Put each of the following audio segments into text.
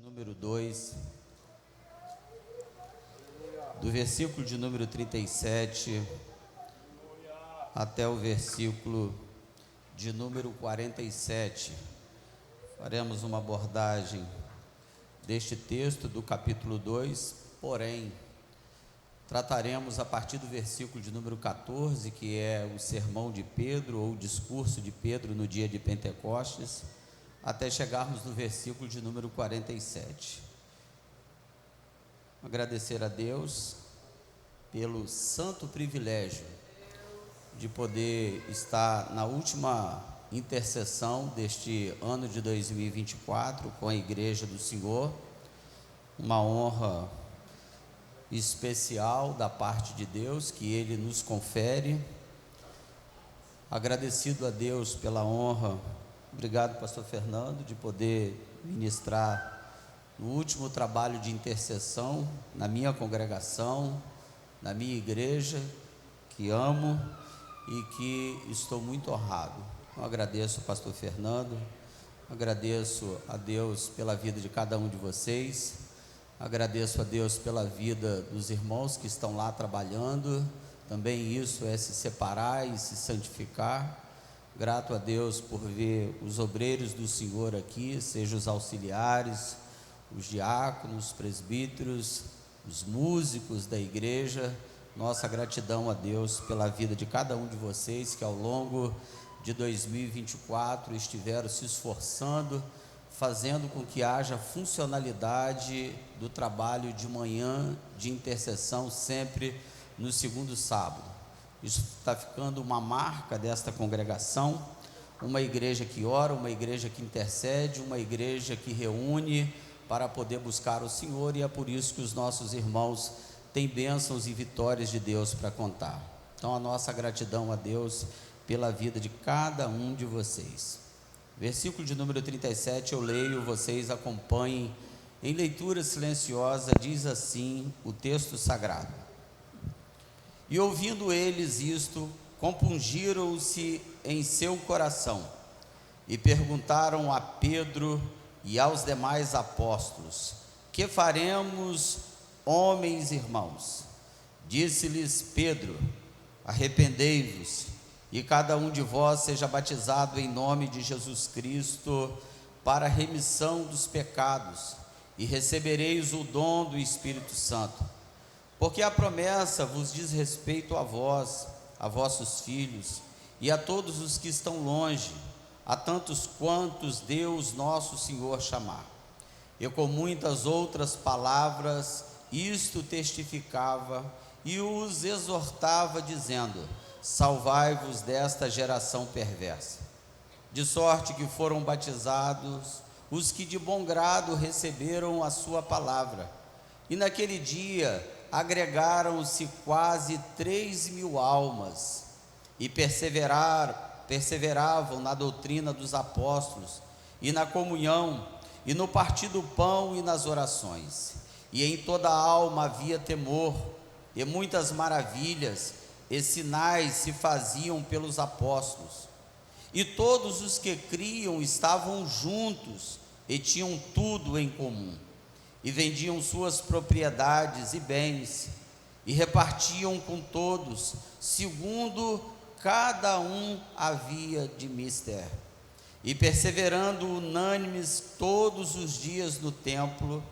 número 2, do versículo de número 37 até o versículo de número 47. Faremos uma abordagem deste texto do capítulo 2, porém, trataremos a partir do versículo de número 14, que é o sermão de Pedro, ou o discurso de Pedro no dia de Pentecostes, até chegarmos no versículo de número 47. Agradecer a Deus pelo santo privilégio de poder estar na última intercessão deste ano de 2024 com a Igreja do Senhor, uma honra especial da parte de Deus que Ele nos confere. Agradecido a Deus pela honra, obrigado pastor Fernando, de poder ministrar no último trabalho de intercessão na minha congregação, na minha igreja, que amo e que estou muito honrado. Eu agradeço ao pastor Fernando, agradeço a Deus pela vida de cada um de vocês, agradeço a Deus pela vida dos irmãos que estão lá trabalhando. Também isso é se separar e se santificar. Grato a Deus por ver os obreiros do Senhor aqui, sejam os auxiliares, os diáconos, os presbíteros, os músicos da igreja. Nossa gratidão a Deus pela vida de cada um de vocês que ao longo de 2024 estiveram se esforçando, fazendo com que haja funcionalidade do trabalho de manhã de intercessão sempre no segundo sábado. Isso está ficando uma marca desta congregação, uma igreja que ora, uma igreja que intercede, uma igreja que reúne para poder buscar o Senhor, e é por isso que os nossos irmãos têm bênçãos e vitórias de Deus para contar. Então a nossa gratidão a Deus pela vida de cada um de vocês. Versículo de número 37 eu leio, vocês acompanhem em leitura silenciosa. Diz assim o texto sagrado: E ouvindo eles isto, compungiram-se em seu coração e perguntaram a Pedro e aos demais apóstolos: Que faremos, homens irmãos? Disse-lhes Pedro: Arrependei-vos e cada um de vós seja batizado em nome de Jesus Cristo para a remissão dos pecados, e recebereis o dom do Espírito Santo. Porque a promessa vos diz respeito a vós, a vossos filhos e a todos os que estão longe, a tantos quantos Deus nosso Senhor chamar. E com muitas outras palavras isto testificava e os exortava, dizendo: Salvai-vos desta geração perversa. De sorte que foram batizados os que de bom grado receberam a sua palavra. E naquele dia agregaram-se quase 3.000 almas, e perseveravam na doutrina dos apóstolos, e na comunhão, e no partir do pão, e nas orações. E em toda a alma havia temor, e muitas maravilhas e sinais se faziam pelos apóstolos. E todos os que criam estavam juntos, e tinham tudo em comum, e vendiam suas propriedades e bens, e repartiam com todos, segundo cada um havia de mister. E perseverando unânimes todos os dias no templo,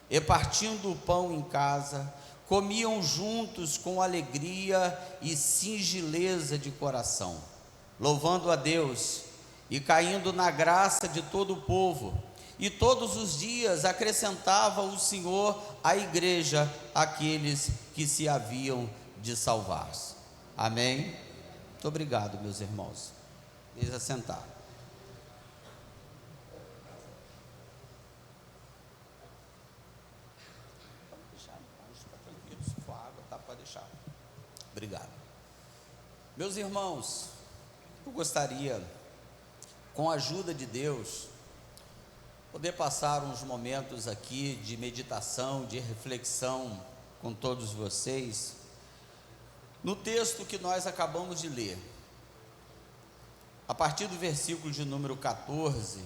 e partindo o pão em casa, comiam juntos com alegria e singeleza de coração, louvando a Deus e caindo na graça de todo o povo. E todos os dias acrescentava o Senhor à igreja aqueles que se haviam de salvar. Amém? Muito obrigado, meus irmãos. Deixa sentar. Pode deixar, está tranquilo, se for água, tá, pode deixar. Obrigado. Meus irmãos, eu gostaria, com a ajuda de Deus, poder passar uns momentos aqui de meditação, de reflexão com todos vocês, no texto que nós acabamos de ler, a partir do versículo de número 14,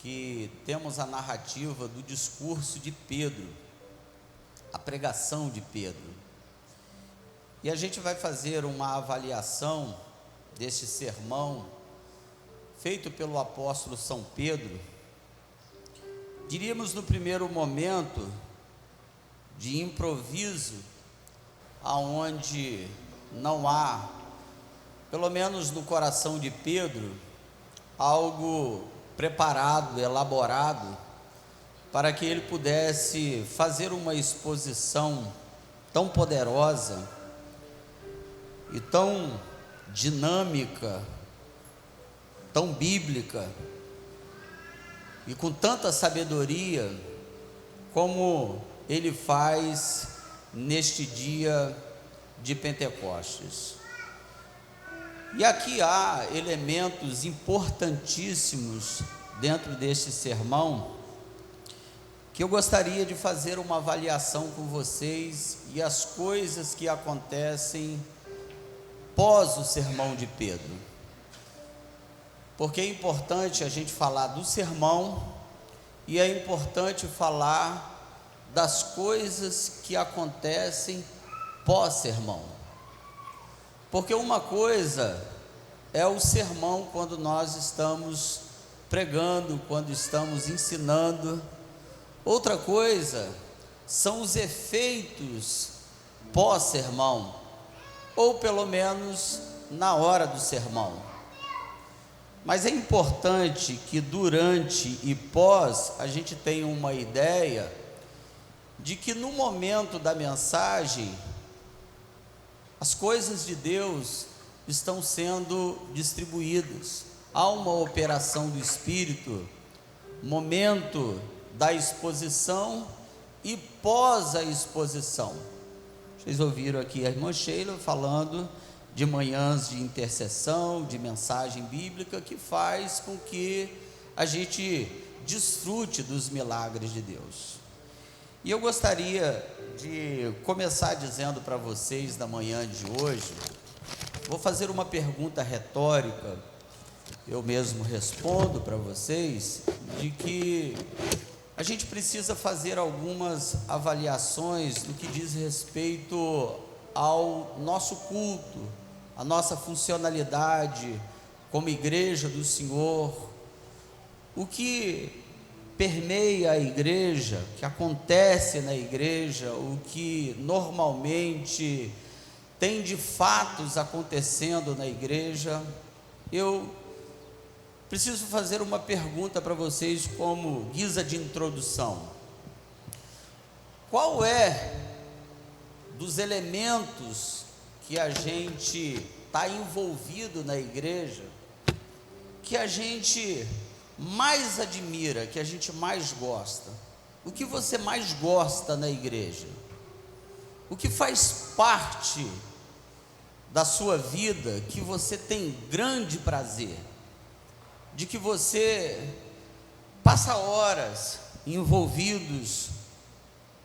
que temos a narrativa do discurso de Pedro, a pregação de Pedro. E a gente vai fazer uma avaliação deste sermão feito pelo apóstolo São Pedro. Diríamos no primeiro momento de improviso, aonde não há, pelo menos no coração de Pedro, algo preparado, elaborado, para que ele pudesse fazer uma exposição tão poderosa e tão dinâmica, tão bíblica e com tanta sabedoria como ele faz neste dia de Pentecostes. E aqui há elementos importantíssimos dentro deste sermão que eu gostaria de fazer uma avaliação com vocês e as coisas que acontecem pós o sermão de Pedro. Porque é importante a gente falar do sermão e é importante falar das coisas que acontecem pós-sermão. Porque uma coisa é o sermão quando nós estamos pregando, quando estamos ensinando. Outra coisa são os efeitos pós-sermão, ou pelo menos na hora do sermão. Mas é importante que durante e pós a gente tenha uma ideia de que no momento da mensagem as coisas de Deus estão sendo distribuídas. Há uma operação do Espírito, momento da exposição e pós a exposição. Vocês ouviram aqui a irmã Sheila falando de manhãs de intercessão, de mensagem bíblica, que faz com que a gente desfrute dos milagres de Deus. E eu gostaria de começar dizendo para vocês na manhã de hoje, vou fazer uma pergunta retórica, eu mesmo respondo para vocês, de que a gente precisa fazer algumas avaliações no que diz respeito ao nosso culto, a nossa funcionalidade como igreja do Senhor, o que permeia a igreja, o que acontece na igreja, o que normalmente tem de fatos acontecendo na igreja. Eu preciso fazer uma pergunta para vocês como guisa de introdução. Qual é dos elementos que a gente está envolvido na igreja, que a gente mais admira, que a gente mais gosta? O que você mais gosta na igreja? O que faz parte da sua vida que você tem grande prazer? De que você passa horas envolvidos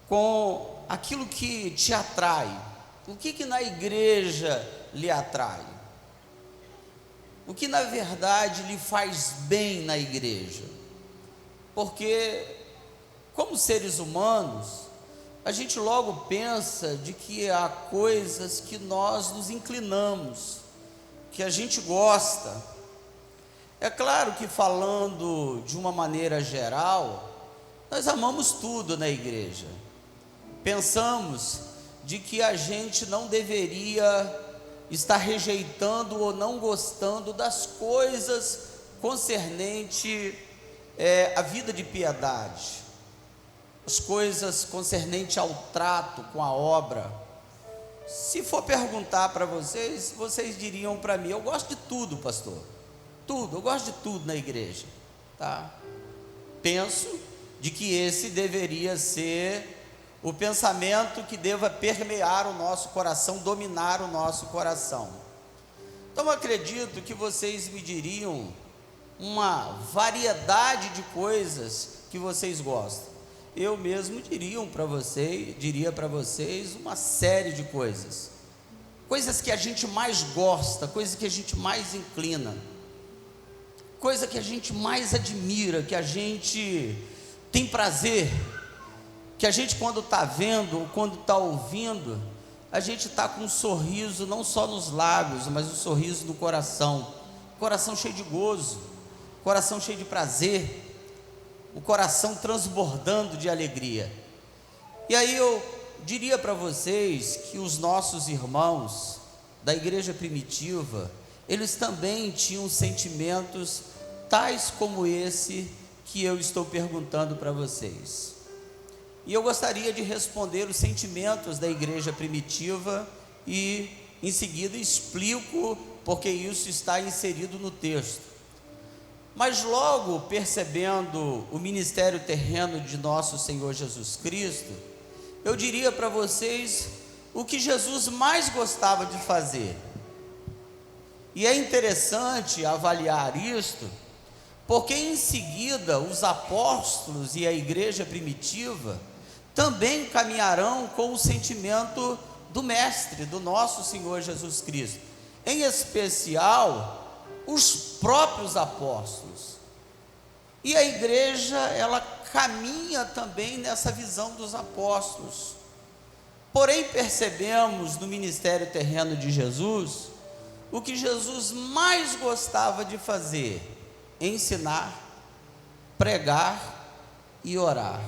com aquilo que te atrai? O que na igreja lhe atrai? O que na verdade lhe faz bem na igreja? Porque como seres humanos, a gente logo pensa de que há coisas que nós nos inclinamos, que a gente gosta. É claro que falando de uma maneira geral, nós amamos tudo na igreja. Pensamos de que a gente não deveria estar rejeitando ou não gostando das coisas concernente à vida de piedade, as coisas concernente ao trato com a obra. Se for perguntar para vocês, vocês diriam para mim: eu gosto de tudo, pastor, tudo, eu gosto de tudo na igreja, tá? Penso de que esse deveria ser o pensamento que deva permear o nosso coração, dominar o nosso coração. Então acredito que vocês me diriam uma variedade de coisas que vocês gostam. Eu mesmo diria para vocês uma série de coisas que a gente mais gosta, coisas que a gente mais inclina, coisa que a gente mais admira, que a gente tem prazer, que a gente, quando está vendo ou quando está ouvindo, a gente está com um sorriso não só nos lábios, mas um sorriso no coração cheio de gozo, coração cheio de prazer, o coração transbordando de alegria. E aí eu diria para vocês que os nossos irmãos da igreja primitiva, eles também tinham sentimentos tais como esse que eu estou perguntando para vocês. E eu gostaria de responder os sentimentos da igreja primitiva e em seguida explico porque isso está inserido no texto. Mas logo percebendo o ministério terreno de nosso Senhor Jesus Cristo, eu diria para vocês o que Jesus mais gostava de fazer. E é interessante avaliar isto, porque em seguida os apóstolos e a igreja primitiva também caminharão com o sentimento do Mestre, do nosso Senhor Jesus Cristo, em especial os próprios apóstolos. E a igreja, ela caminha também nessa visão dos apóstolos. Porém, percebemos no ministério terreno de Jesus, o que Jesus mais gostava de fazer: ensinar, pregar e orar.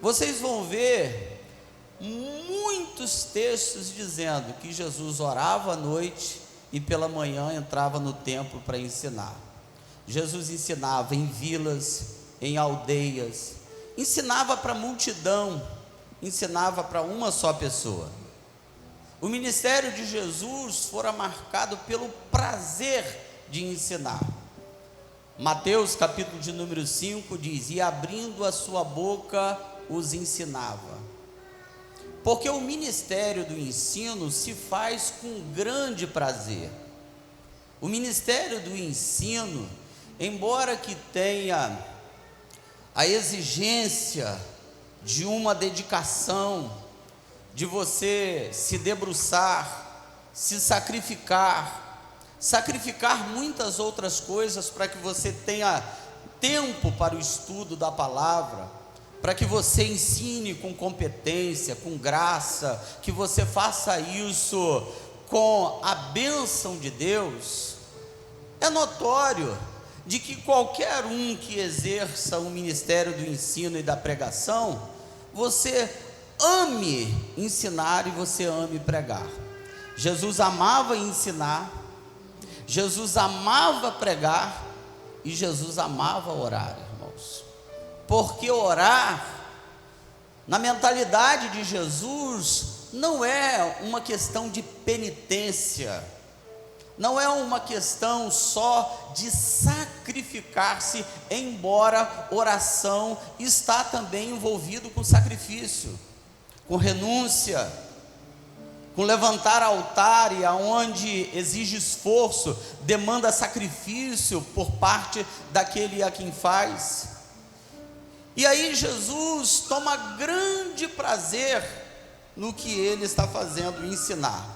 Vocês vão ver muitos textos dizendo que Jesus orava à noite e pela manhã entrava no templo para ensinar. Jesus ensinava em vilas, em aldeias, ensinava para a multidão, ensinava para uma só pessoa. O ministério de Jesus fora marcado pelo prazer de ensinar. Mateus capítulo de número 5 diz: e abrindo a sua boca os ensinava. Porque o ministério do ensino se faz com grande prazer. O ministério do ensino, embora que tenha a exigência de uma dedicação, de você se debruçar, se sacrificar muitas outras coisas para que você tenha tempo para o estudo da palavra, para que você ensine com competência, com graça, que você faça isso com a bênção de Deus. É notório de que qualquer um que exerça o ministério do ensino e da pregação, você ame ensinar e você ame pregar. Jesus amava ensinar, Jesus amava pregar e Jesus amava orar, irmãos. Porque orar, na mentalidade de Jesus, não é uma questão de penitência, não é uma questão só de sacrificar-se, embora oração está também envolvido com sacrifício, com renúncia, com levantar altar, e aonde exige esforço, demanda sacrifício por parte daquele a quem faz. E aí Jesus toma grande prazer no que ele está fazendo, ensinar.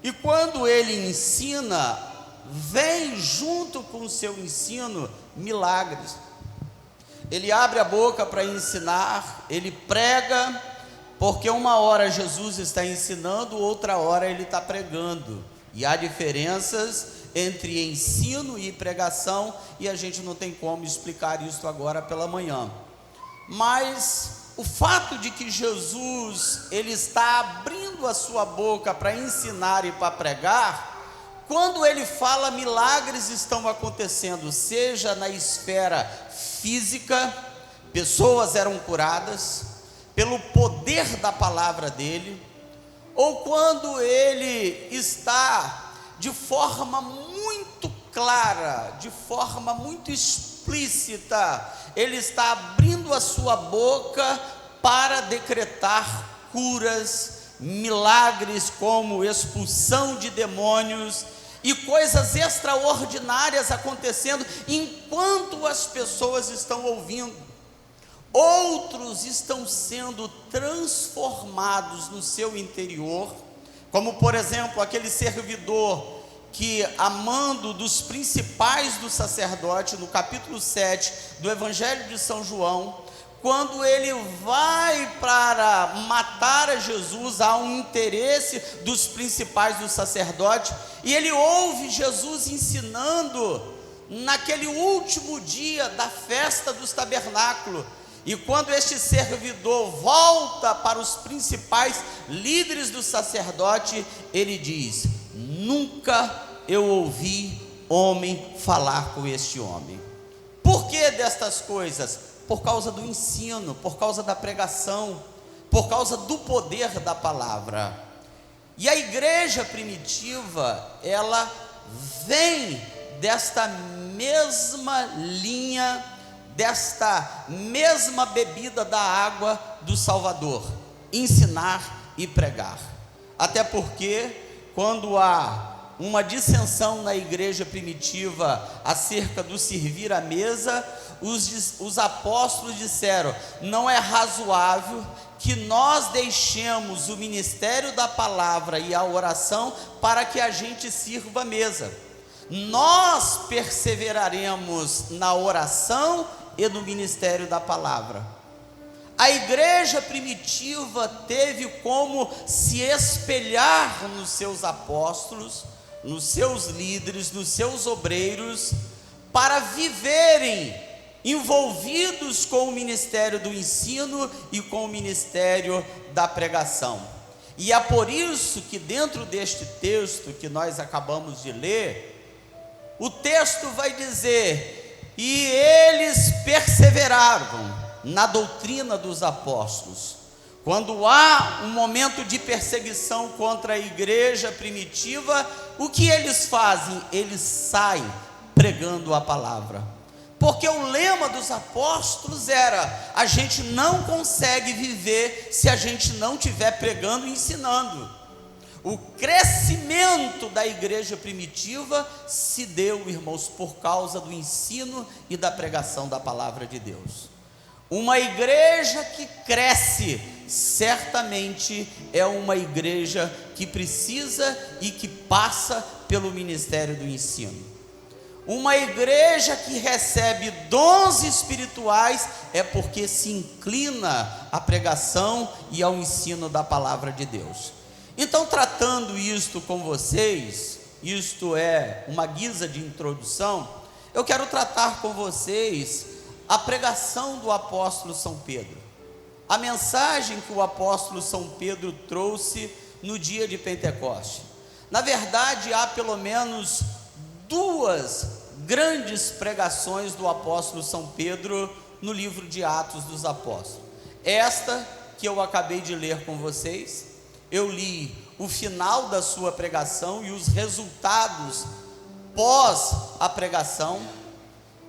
E quando ele ensina, vem junto com o seu ensino milagres. Ele abre a boca para ensinar, ele prega, porque uma hora Jesus está ensinando, outra hora ele está pregando. E há diferenças entre ensino e pregação, e a gente não tem como explicar isso agora pela manhã. Mas o fato de que Jesus, ele está abrindo a sua boca para ensinar e para pregar, quando ele fala, milagres estão acontecendo, seja na esfera física, pessoas eram curadas pelo poder da palavra dele, ou quando ele está de forma muito clara, de forma muito explícita, ele está abrindo a sua boca para decretar curas, milagres como expulsão de demônios e coisas extraordinárias acontecendo enquanto as pessoas estão ouvindo. Outros estão sendo transformados no seu interior, como por exemplo aquele servidor que, a mando dos principais do sacerdote, no capítulo 7 do Evangelho de São João, quando ele vai para matar a Jesus, há um interesse dos principais do sacerdote, e ele ouve Jesus ensinando naquele último dia da festa dos tabernáculos. E quando este servidor volta para os principais líderes do sacerdote, ele diz: nunca eu ouvi homem falar com este homem. Por que destas coisas? Por causa do ensino, por causa da pregação, por causa do poder da palavra. E a igreja primitiva, ela vem desta mesma linha, desta mesma bebida da água do Salvador: ensinar e pregar. Até porque, quando há uma dissensão na igreja primitiva acerca do servir à mesa, os apóstolos disseram: não é razoável que nós deixemos o ministério da palavra e a oração para que a gente sirva a mesa. Nós perseveraremos na oração e no ministério da palavra. A igreja primitiva teve como se espelhar nos seus apóstolos, nos seus líderes, nos seus obreiros, para viverem envolvidos com o ministério do ensino e com o ministério da pregação. E é por isso que, dentro deste texto que nós acabamos de ler, o texto vai dizer: e eles perseveravam na doutrina dos apóstolos. Quando há um momento de perseguição contra a igreja primitiva, o que eles fazem? Eles saem pregando a palavra, porque o lema dos apóstolos era: a gente não consegue viver se a gente não estiver pregando e ensinando. O crescimento da igreja primitiva se deu, irmãos, por causa do ensino e da pregação da palavra de Deus. Uma igreja que cresce, certamente é uma igreja que precisa e que passa pelo ministério do ensino. Uma igreja que recebe dons espirituais é porque se inclina à pregação e ao ensino da palavra de Deus. Então, tratando isto com vocês, isto é uma guisa de introdução, eu quero tratar com vocês a pregação do apóstolo São Pedro, a mensagem que o apóstolo São Pedro trouxe no dia de Pentecostes. Na verdade, há pelo menos duas grandes pregações do apóstolo São Pedro no livro de Atos dos Apóstolos. Esta que eu acabei de ler com vocês, eu li o final da sua pregação e os resultados pós a pregação,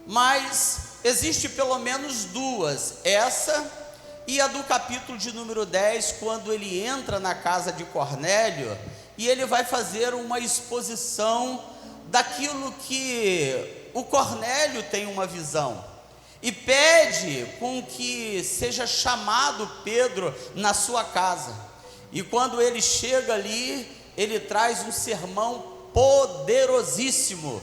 mas existe pelo menos duas, essa e a do capítulo de número 10, quando ele entra na casa de Cornélio e ele vai fazer uma exposição daquilo que o Cornélio tem uma visão, e pede com que seja chamado Pedro na sua casa. E quando ele chega ali, ele traz um sermão poderosíssimo,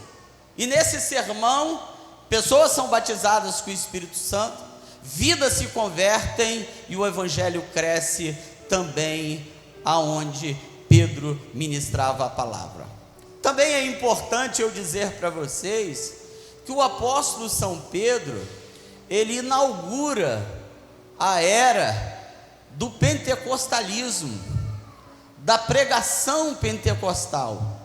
e nesse sermão, pessoas são batizadas com o Espírito Santo, vidas se convertem, e o evangelho cresce também aonde Pedro ministrava a palavra. Também é importante eu dizer para vocês que o apóstolo São Pedro, ele inaugura a era do pentecostalismo, da pregação pentecostal.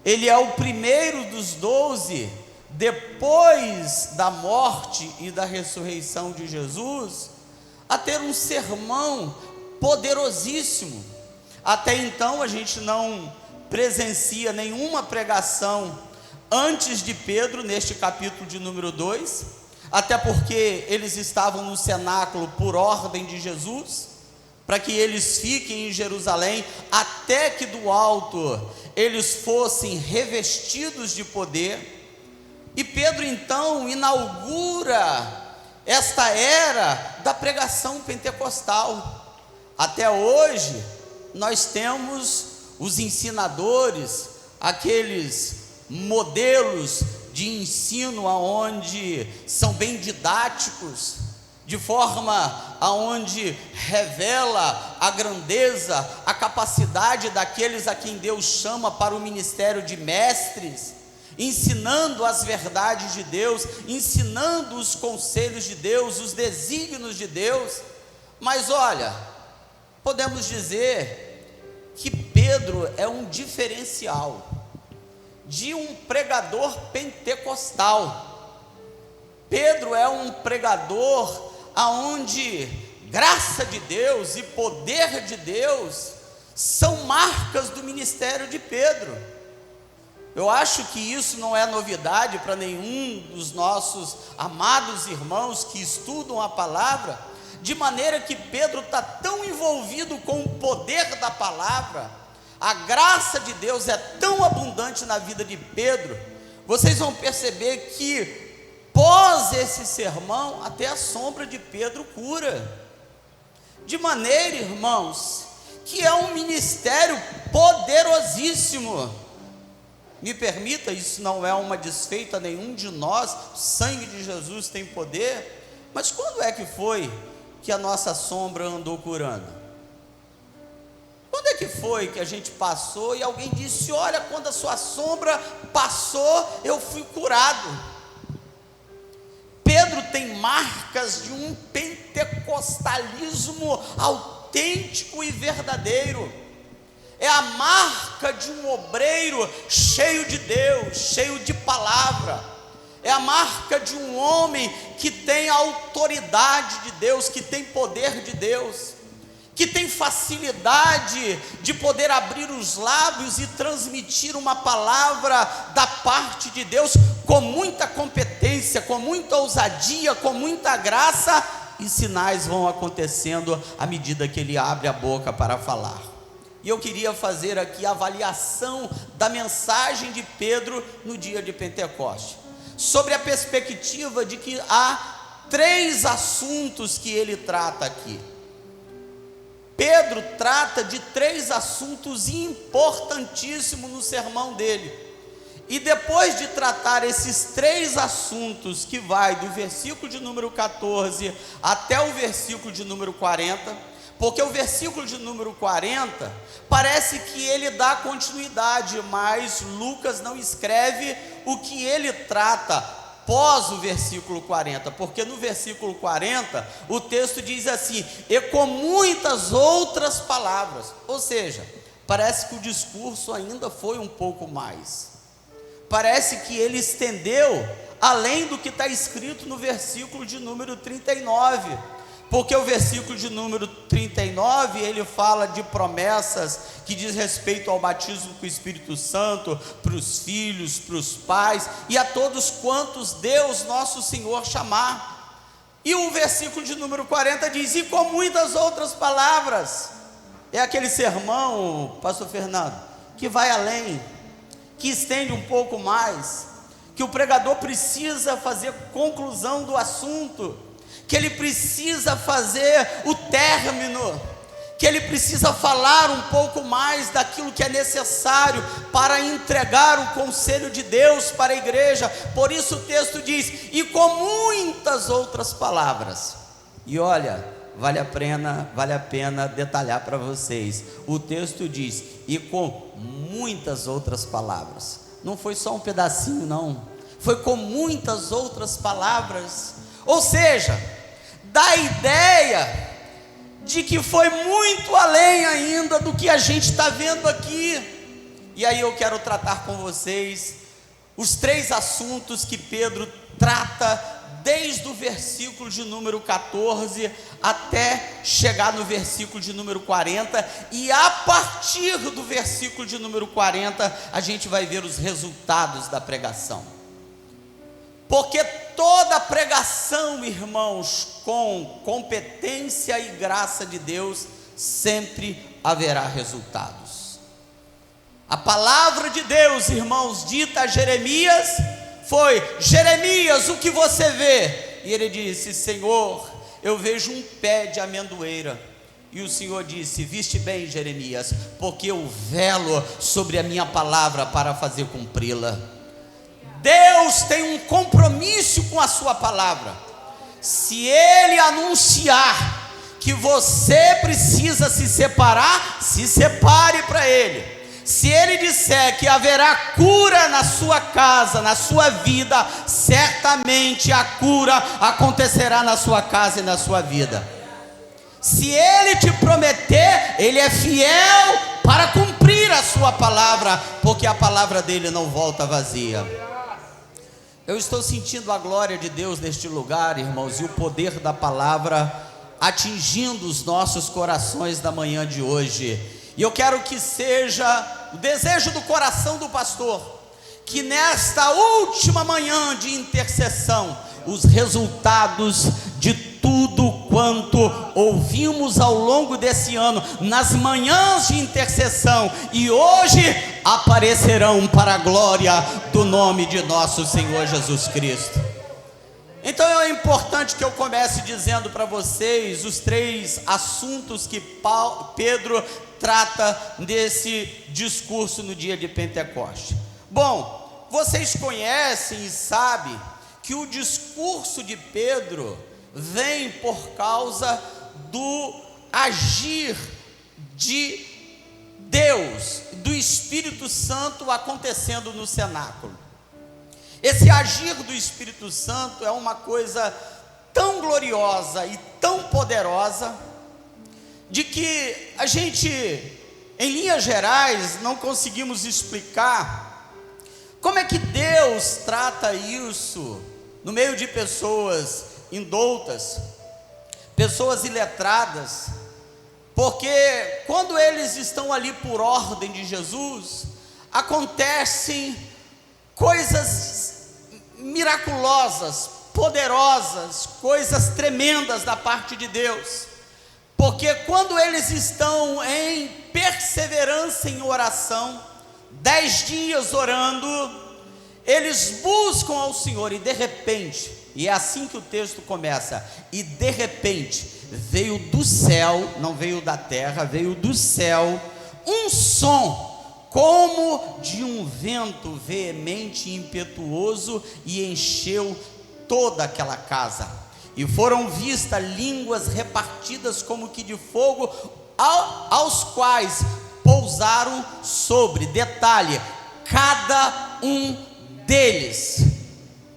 Ele é o primeiro dos 12, depois da morte e da ressurreição de Jesus, a ter um sermão poderosíssimo. Até então a gente não presencia nenhuma pregação antes de Pedro, neste capítulo de número 2, até porque eles estavam no cenáculo por ordem de Jesus, para que eles fiquem em Jerusalém, até que do alto eles fossem revestidos de poder. E Pedro então inaugura esta era da pregação pentecostal. Até hoje nós temos os ensinadores, aqueles modelos de ensino aonde são bem didáticos, de forma aonde revela a grandeza, a capacidade daqueles a quem Deus chama para o ministério de mestres, ensinando as verdades de Deus, ensinando os conselhos de Deus, os desígnios de Deus. Mas olha, podemos dizer que Pedro é um diferencial de um pregador pentecostal. Pedro é um pregador aonde graça de Deus e poder de Deus são marcas do ministério de Pedro. Eu acho que isso não é novidade para nenhum dos nossos amados irmãos que estudam a palavra, de maneira que Pedro está tão envolvido com o poder da palavra, a graça de Deus é tão abundante na vida de Pedro. Vocês vão perceber que pós esse sermão, até a sombra de Pedro cura, de maneira, irmãos, que é um ministério poderosíssimo. Me permita, isso não é uma desfeita a nenhum de nós, o sangue de Jesus tem poder, mas quando é que foi que a nossa sombra andou curando? Quando é que foi que a gente passou e alguém disse: olha, quando a sua sombra passou, eu fui curado? Pedro tem marcas de um pentecostalismo autêntico e verdadeiro. É a marca de um obreiro cheio de Deus, cheio de palavra. É a marca de um homem que tem a autoridade de Deus, que tem poder de Deus, que tem facilidade de poder abrir os lábios e transmitir uma palavra da parte de Deus com muita competência, com muita ousadia, com muita graça, e sinais vão acontecendo à medida que ele abre a boca para falar. E eu queria fazer aqui a avaliação da mensagem de Pedro no dia de Pentecostes, sobre a perspectiva de que há 3 assuntos que ele trata aqui. Pedro trata de 3 assuntos importantíssimos no sermão dele, e depois de tratar esses 3 assuntos, que vai do versículo de número 14 até o versículo de número 40, porque o versículo de número 40, parece que ele dá continuidade, mas Lucas não escreve o que ele trata após o versículo 40, porque no versículo 40, o texto diz assim: e com muitas outras palavras, ou seja, parece que o discurso ainda foi um pouco mais, parece que ele estendeu além do que está escrito no versículo de número 39, porque o versículo de número 39, ele fala de promessas que diz respeito ao batismo com o Espírito Santo, para os filhos, para os pais, e a todos quantos Deus nosso Senhor chamar. E o versículo de número 40 diz: e com muitas outras palavras. É aquele sermão, pastor Fernando, que vai além, que estende um pouco mais, que o pregador precisa fazer conclusão do assunto, que ele precisa fazer o término, que ele precisa falar um pouco mais daquilo que é necessário para entregar o conselho de Deus para a igreja. Por isso o texto diz: e com muitas outras palavras. E olha, vale a pena detalhar para vocês. O texto diz: e com muitas outras palavras. Não foi só um pedacinho, não, foi com muitas outras palavras. Ou seja, dá a ideia de que foi muito além ainda do que a gente está vendo aqui. E aí eu quero tratar com vocês os 3 assuntos que Pedro trata, desde o versículo de número 14 até chegar no versículo de número 40, e a partir do versículo de número 40 a gente vai ver os resultados da pregação. Porque toda pregação, irmãos, com competência e graça de Deus, sempre haverá resultados. A palavra de Deus, irmãos, dita a Jeremias, foi: Jeremias, o que você vê? E ele disse: Senhor, eu vejo um pé de amendoeira. E o Senhor disse: viste bem, Jeremias, porque eu velo sobre a minha palavra para fazer cumpri-la. Deus tem um compromisso com a sua palavra. Se Ele anunciar que você precisa se separar, se separe para Ele. Se Ele disser que haverá cura na sua casa, na sua vida, certamente a cura acontecerá na sua casa e na sua vida. Se Ele te prometer, Ele é fiel para cumprir a sua palavra, porque a palavra dele não volta vazia. Eu estou sentindo a glória de Deus neste lugar, irmãos, e o poder da palavra atingindo os nossos corações da manhã de hoje. E eu quero que seja o desejo do coração do pastor, que nesta última manhã de intercessão, os resultados de tudo quanto ouvimos ao longo desse ano, nas manhãs de intercessão, e hoje aparecerão para a glória do nome de nosso Senhor Jesus Cristo. Então é importante que eu comece dizendo para vocês os 3 assuntos que Pedro trata nesse discurso no dia de Pentecostes. Bom, vocês conhecem e sabem que o discurso de Pedro vem por causa do agir de Deus, do Espírito Santo acontecendo no cenáculo. Esse agir do Espírito Santo é uma coisa tão gloriosa e tão poderosa, de que a gente, em linhas gerais, não conseguimos explicar como é que Deus trata isso no meio de pessoas indoutas, pessoas iletradas, porque quando eles estão ali por ordem de Jesus, acontecem coisas miraculosas, poderosas, coisas tremendas da parte de Deus, porque quando eles estão em perseverança em oração, 10 dias orando, eles buscam ao Senhor, e de repente, e é assim que o texto começa, e de repente, veio do céu, não veio da terra, veio do céu, um som, como de um vento veemente e impetuoso, e encheu toda aquela casa, e foram vistas línguas repartidas como que de fogo, aos quais pousaram sobre, detalhe, cada um deles,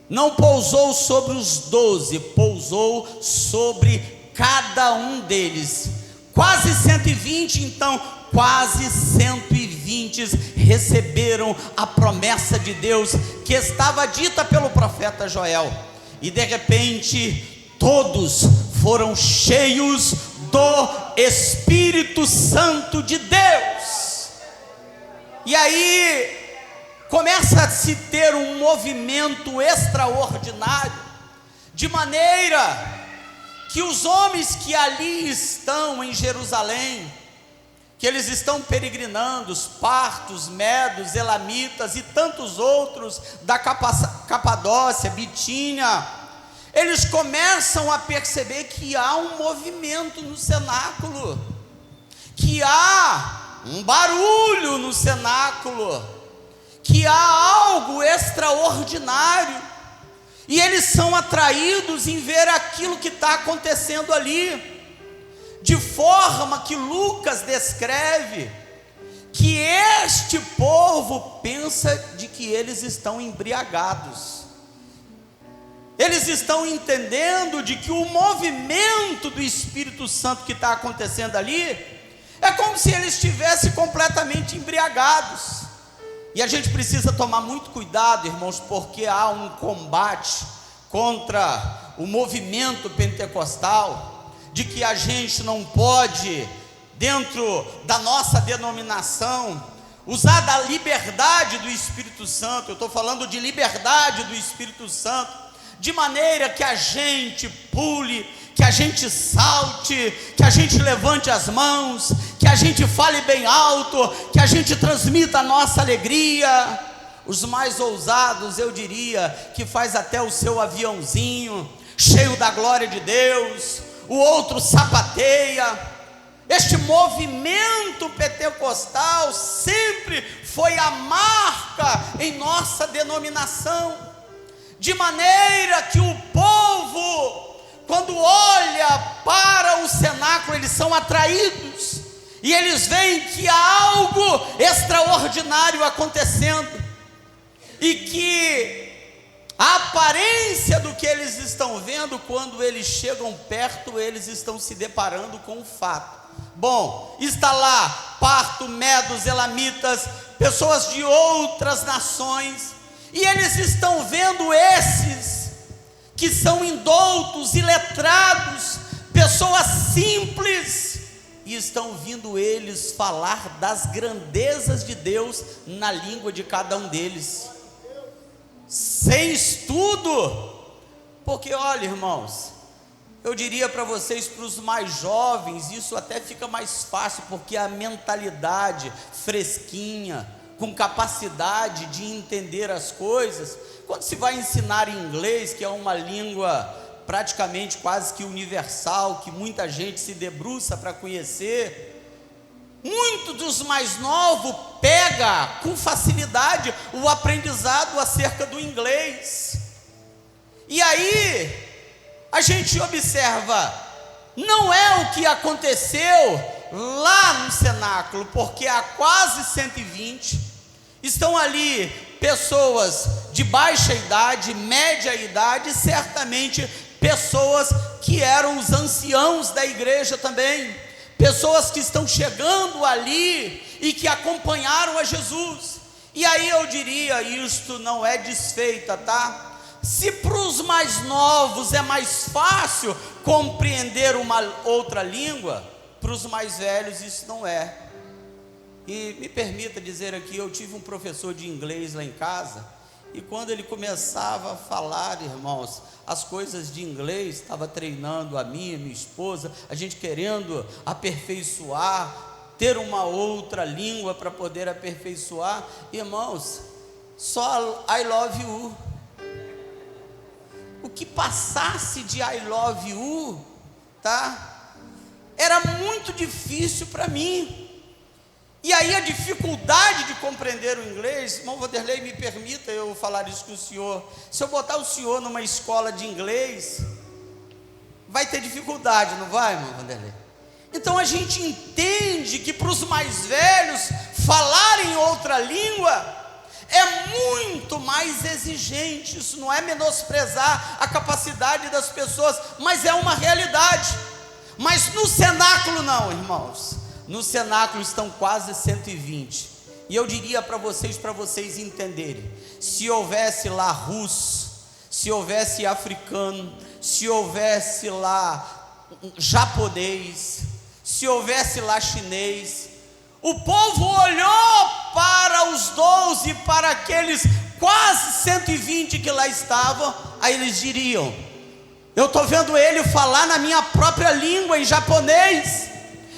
não pousou sobre os 12, pousou sobre cada um deles, quase 120, então quase 120 receberam a promessa de Deus, que estava dita pelo profeta Joel, e de repente, todos foram cheios do Espírito Santo de Deus, e aí, começa a se ter um movimento extraordinário, de maneira que os homens que ali estão em Jerusalém, que eles estão peregrinando, os partos, medos, elamitas e tantos outros da Capadócia, Bitínia, eles começam a perceber que há um movimento no cenáculo, que há um barulho no cenáculo, que há algo extraordinário, e eles são atraídos em ver aquilo que está acontecendo ali, de forma que Lucas descreve que este povo pensa de que eles estão embriagados, eles estão entendendo de que o movimento do Espírito Santo que está acontecendo ali, é como se eles estivessem completamente embriagados. E a gente precisa tomar muito cuidado, irmãos, porque há um combate contra o movimento pentecostal, de que a gente não pode, dentro da nossa denominação, usar da liberdade do Espírito Santo. Eu estou falando de liberdade do Espírito Santo, de maneira que a gente pule, que a gente salte, que a gente levante as mãos, que a gente fale bem alto, que a gente transmita a nossa alegria. Os mais ousados, eu diria, que faz até o seu aviãozinho, cheio da glória de Deus, o outro sapateia. Este movimento pentecostal sempre foi a marca em nossa denominação, de maneira que o povo, quando olha para o cenáculo, eles são atraídos, e eles veem que há algo extraordinário acontecendo, e que a aparência do que eles estão vendo, quando eles chegam perto, eles estão se deparando com um fato. Bom, está lá parto, medos, elamitas, pessoas de outras nações, e eles estão vendo esses que são indoutos, iletrados, pessoas simples, e estão vindo eles falar das grandezas de Deus na língua de cada um deles, sem estudo. Porque olha, irmãos, eu diria para vocês, para os mais jovens, isso até fica mais fácil, porque a mentalidade fresquinha, com capacidade de entender as coisas, quando se vai ensinar inglês, que é uma língua praticamente quase que universal, que muita gente se debruça para conhecer, muitos dos mais novos pega com facilidade o aprendizado acerca do inglês, e aí a gente observa, não é o que aconteceu lá no cenáculo, porque há quase 120, estão ali pessoas de baixa idade, média idade, certamente pessoas que eram os anciãos da igreja também, pessoas que estão chegando ali e que acompanharam a Jesus. E aí eu diria, isto não é desfeita, tá? Se para os mais novos é mais fácil compreender uma outra língua, para os mais velhos isso não é. E me permita dizer aqui, eu tive um professor de inglês lá em casa, e quando ele começava a falar, irmãos, as coisas de inglês, estava treinando a minha esposa, a gente querendo aperfeiçoar, ter uma outra língua para poder aperfeiçoar, irmãos, só I love you. O que passasse de I love you, tá? Era muito difícil para mim. E aí a dificuldade de compreender o inglês, irmão Vanderlei, me permita eu falar isso com o senhor. Se eu botar o senhor numa escola de inglês, vai ter dificuldade, não vai, irmão Vanderlei? Então a gente entende que para os mais velhos, falar em outra língua é muito mais exigente. Isso não é menosprezar a capacidade das pessoas, mas é uma realidade. Mas no cenáculo não, irmãos. No cenáculo estão quase 120. E eu diria para vocês entenderem, se houvesse lá russo, se houvesse africano, se houvesse lá japonês, se houvesse lá chinês, o povo olhou para os 12, para aqueles quase 120 que lá estavam, aí eles diriam: eu estou vendo ele falar na minha própria língua, em japonês,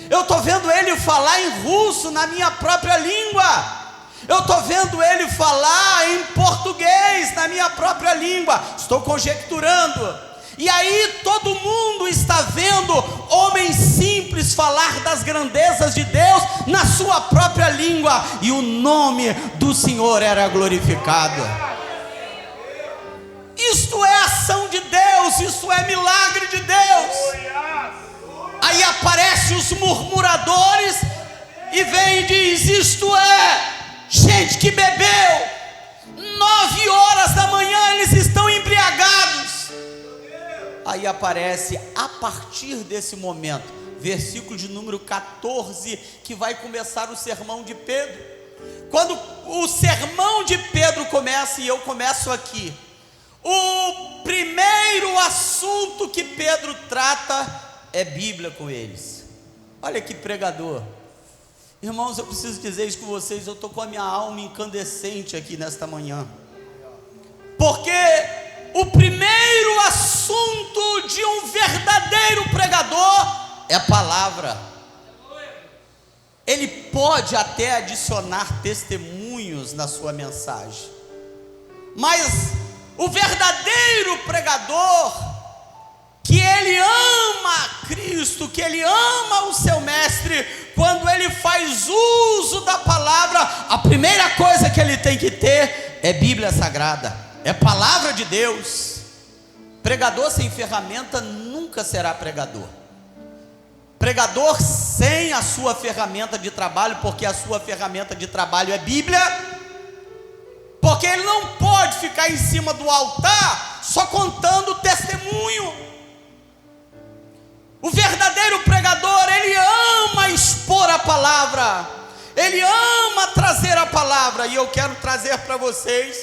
eu estou vendo ele falar em russo, na minha própria língua, eu estou vendo ele falar em português, na minha própria língua, estou conjecturando. E aí todo mundo está vendo homens simples falar das grandezas de Deus na sua própria língua, e o nome do Senhor era glorificado. Isto é ação de Deus, isso é milagre de Deus. Aí aparecem os murmuradores e vem e diz: isto é gente que bebeu, 9 horas da manhã eles estão embriagados. Aí aparece, a partir desse momento, versículo de número 14, que vai começar o sermão de Pedro. Quando o sermão de Pedro começa, e eu começo aqui, o primeiro assunto que Pedro trata é Bíblia com eles. Olha que pregador. Irmãos, eu preciso dizer isso com vocês, eu estou com a minha alma incandescente aqui nesta manhã, porque o primeiro assunto de um verdadeiro pregador é a palavra. Ele pode até adicionar testemunhos na sua mensagem, mas o verdadeiro pregador, que ele ama Cristo, que ele ama o seu mestre, quando ele faz uso da palavra, a primeira coisa que ele tem que ter é Bíblia Sagrada, é palavra de Deus. Pregador sem ferramenta nunca será pregador. Pregador sem a sua ferramenta de trabalho, porque a sua ferramenta de trabalho é Bíblia, porque ele não pode ficar em cima do altar só contando testemunho. O verdadeiro pregador, ele ama expor a palavra, ele ama trazer a palavra. E eu quero trazer para vocês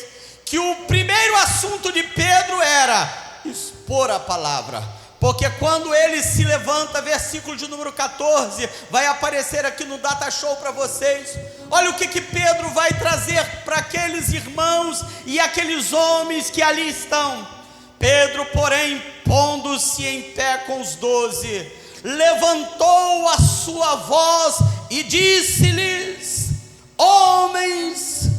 que o primeiro assunto de Pedro era expor a palavra, porque quando ele se levanta, versículo de número 14, vai aparecer aqui no Data Show para vocês. Olha o que Pedro vai trazer para aqueles irmãos e aqueles homens que ali estão. Pedro, porém, pondo-se em pé com os 12, levantou a sua voz e disse-lhes: homens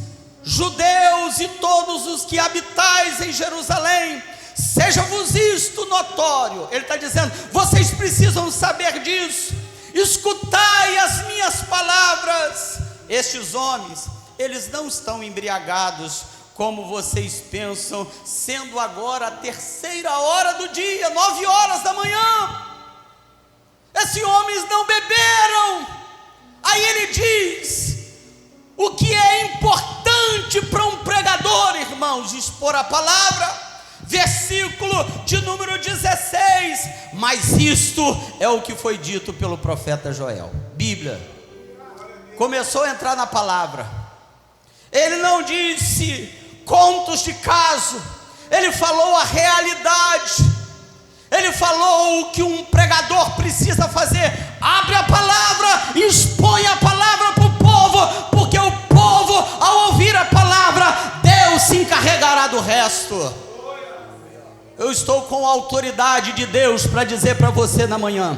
judeus e todos os que habitais em Jerusalém, seja-vos isto notório. Ele está dizendo: vocês precisam saber disso, escutai as minhas palavras. Estes homens, eles não estão embriagados como vocês pensam, sendo agora a 3ª do dia, 9 horas da manhã. Esses homens não beberam. Aí ele diz o que é importante para um pregador, irmãos: expor a palavra. Versículo de número 16: mas isto é o que foi dito pelo profeta Joel. Bíblia começou a entrar na palavra. Ele não disse contos de caso, ele falou a realidade. Ele falou o que um pregador precisa fazer: abre a palavra e expõe a palavra para o povo, porque o povo, ao ouvir a palavra, Deus se encarregará do resto. Eu estou com a autoridade de Deus para dizer para você na manhã,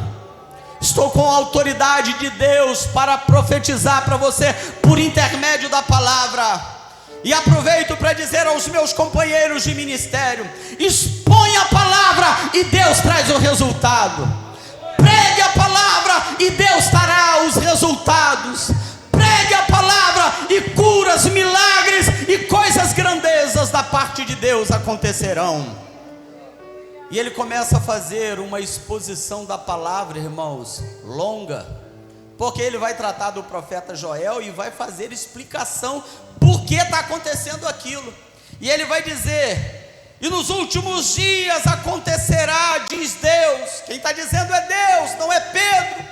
estou com a autoridade de Deus para profetizar para você por intermédio da palavra. E aproveito para dizer aos meus companheiros de ministério: expõe a palavra e Deus traz o resultado. Pregue a palavra e Deus dará os resultados. Pregue a palavra e curas, milagres e coisas grandezas da parte de Deus acontecerão. E ele começa a fazer uma exposição da palavra, irmãos, longa, porque ele vai tratar do profeta Joel e vai fazer explicação por que está acontecendo aquilo. E ele vai dizer: e nos últimos dias acontecerá, diz Deus. Quem está dizendo é Deus, não é Pedro.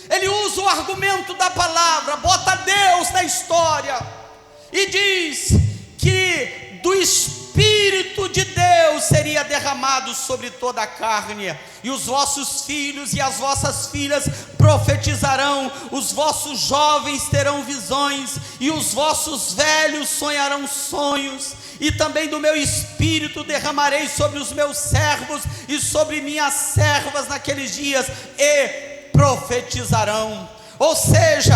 Ele usa o argumento da palavra, bota Deus na história e diz que do Espírito de Deus seria derramado sobre toda a carne, e os vossos filhos e as vossas filhas profetizarão, os vossos jovens terão visões, e os vossos velhos sonharão sonhos, e também do meu Espírito derramarei sobre os meus servos e sobre minhas servas naqueles dias, e profetizarão. Ou seja,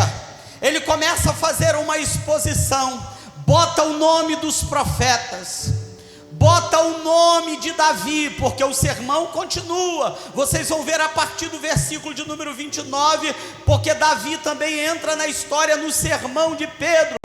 ele começa a fazer uma exposição, bota o nome dos profetas, bota o nome de Davi, porque o sermão continua. Vocês vão ver a partir do versículo de número 29, porque Davi também entra na história no sermão de Pedro.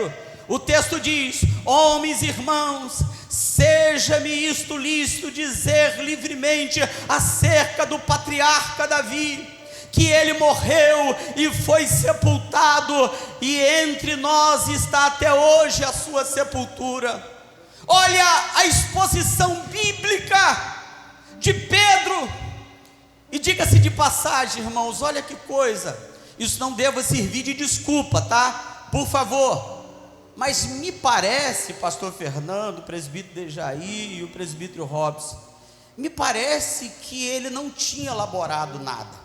O texto diz: homens e irmãos, seja-me isto lícito dizer livremente acerca do patriarca Davi, que ele morreu e foi sepultado, e entre nós está até hoje a sua sepultura. Olha a exposição bíblica de Pedro. E diga-se de passagem, irmãos, olha que coisa, isso não deva servir de desculpa, tá? Por favor. Mas me parece, pastor Fernando, presbítero Dejaí e o presbítero Robson, me parece que ele não tinha elaborado nada.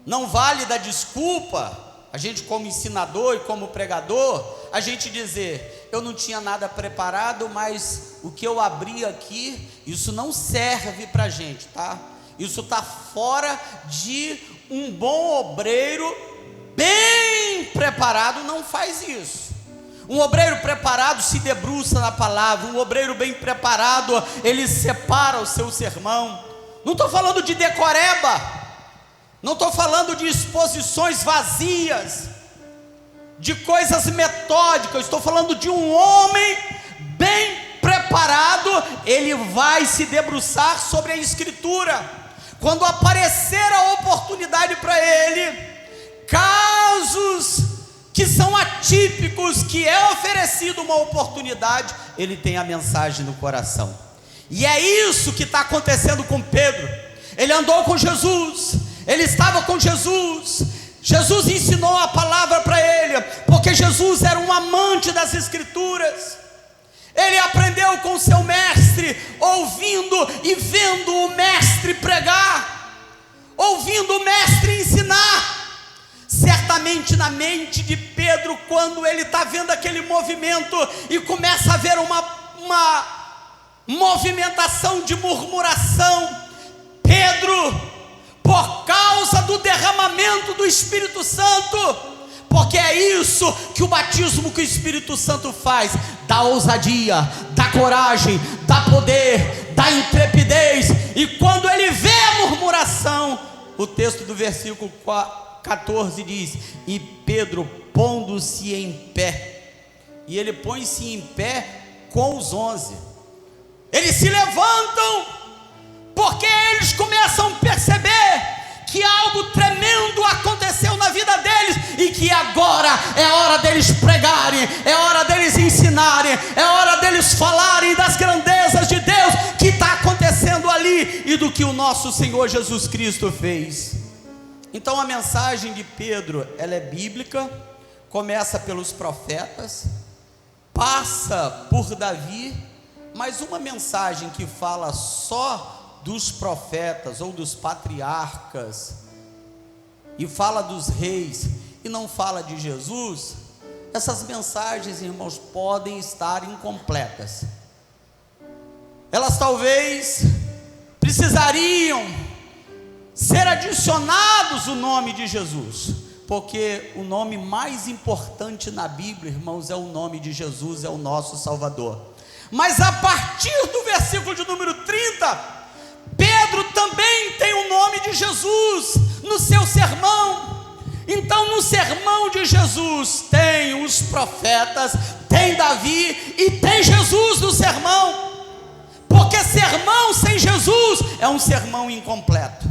Não vale dar desculpa, a gente como ensinador e como pregador, a gente dizer: eu não tinha nada preparado, mas o que eu abri aqui, isso não serve para a gente, tá? Isso está fora de um bom obreiro bem preparado, não faz isso. Um obreiro preparado se debruça na palavra, um obreiro bem preparado, ele separa o seu sermão. Não estou falando de decoreba, Não estou falando de exposições vazias, de coisas metódicas. Estou falando de um homem bem preparado. Ele vai se debruçar sobre a Escritura. Quando aparecer a oportunidade para ele, casos que são atípicos, que é oferecido uma oportunidade, ele tem a mensagem no coração. E é isso que está acontecendo com Pedro. Ele andou com Jesus, ele estava com Jesus, Jesus ensinou a palavra para ele, porque Jesus era um amante das Escrituras. Ele aprendeu com seu mestre, ouvindo e vendo o mestre pregar, ouvindo o mestre ensinar. Certamente na mente de Pedro, quando ele está vendo aquele movimento e começa a ver uma movimentação de murmuração, Pedro, por causa do derramamento do Espírito Santo, porque é isso que o batismo que o Espírito Santo faz, dá ousadia, dá coragem, dá poder, dá intrepidez. E quando ele vê a murmuração, o texto do versículo 14 diz: e Pedro pondo-se em pé, e ele põe-se em pé com os 11, eles se levantam, porque eles começam a perceber que algo tremendo aconteceu na vida deles, e que agora é hora deles pregarem, é hora deles ensinarem, é hora deles falarem das grandezas de Deus que está acontecendo ali, e do que o nosso Senhor Jesus Cristo fez. Então a mensagem de Pedro, ela é bíblica, começa pelos profetas, passa por Davi, mas uma mensagem que fala só dos profetas ou dos patriarcas, e fala dos reis, e não fala de Jesus, essas mensagens, irmãos, podem estar incompletas. Elas talvez precisariam ser adicionados o nome de Jesus, porque o nome mais importante na Bíblia, irmãos, é o nome de Jesus, é o nosso Salvador. Mas a partir do versículo de número 30, Pedro também tem o nome de Jesus no seu sermão. Então no sermão de Jesus tem os profetas, tem Davi e tem Jesus no sermão, porque sermão sem Jesus é um sermão incompleto.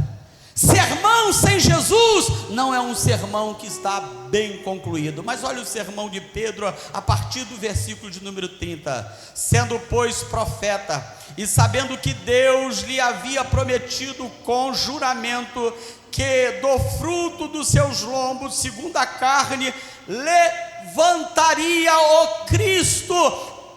Sermão sem Jesus não é um sermão que está bem concluído. Mas olha o sermão de Pedro a partir do versículo de número 30. Sendo, pois, profeta, e sabendo que Deus lhe havia prometido com juramento que do fruto dos seus lombos, segundo a carne, levantaria o Cristo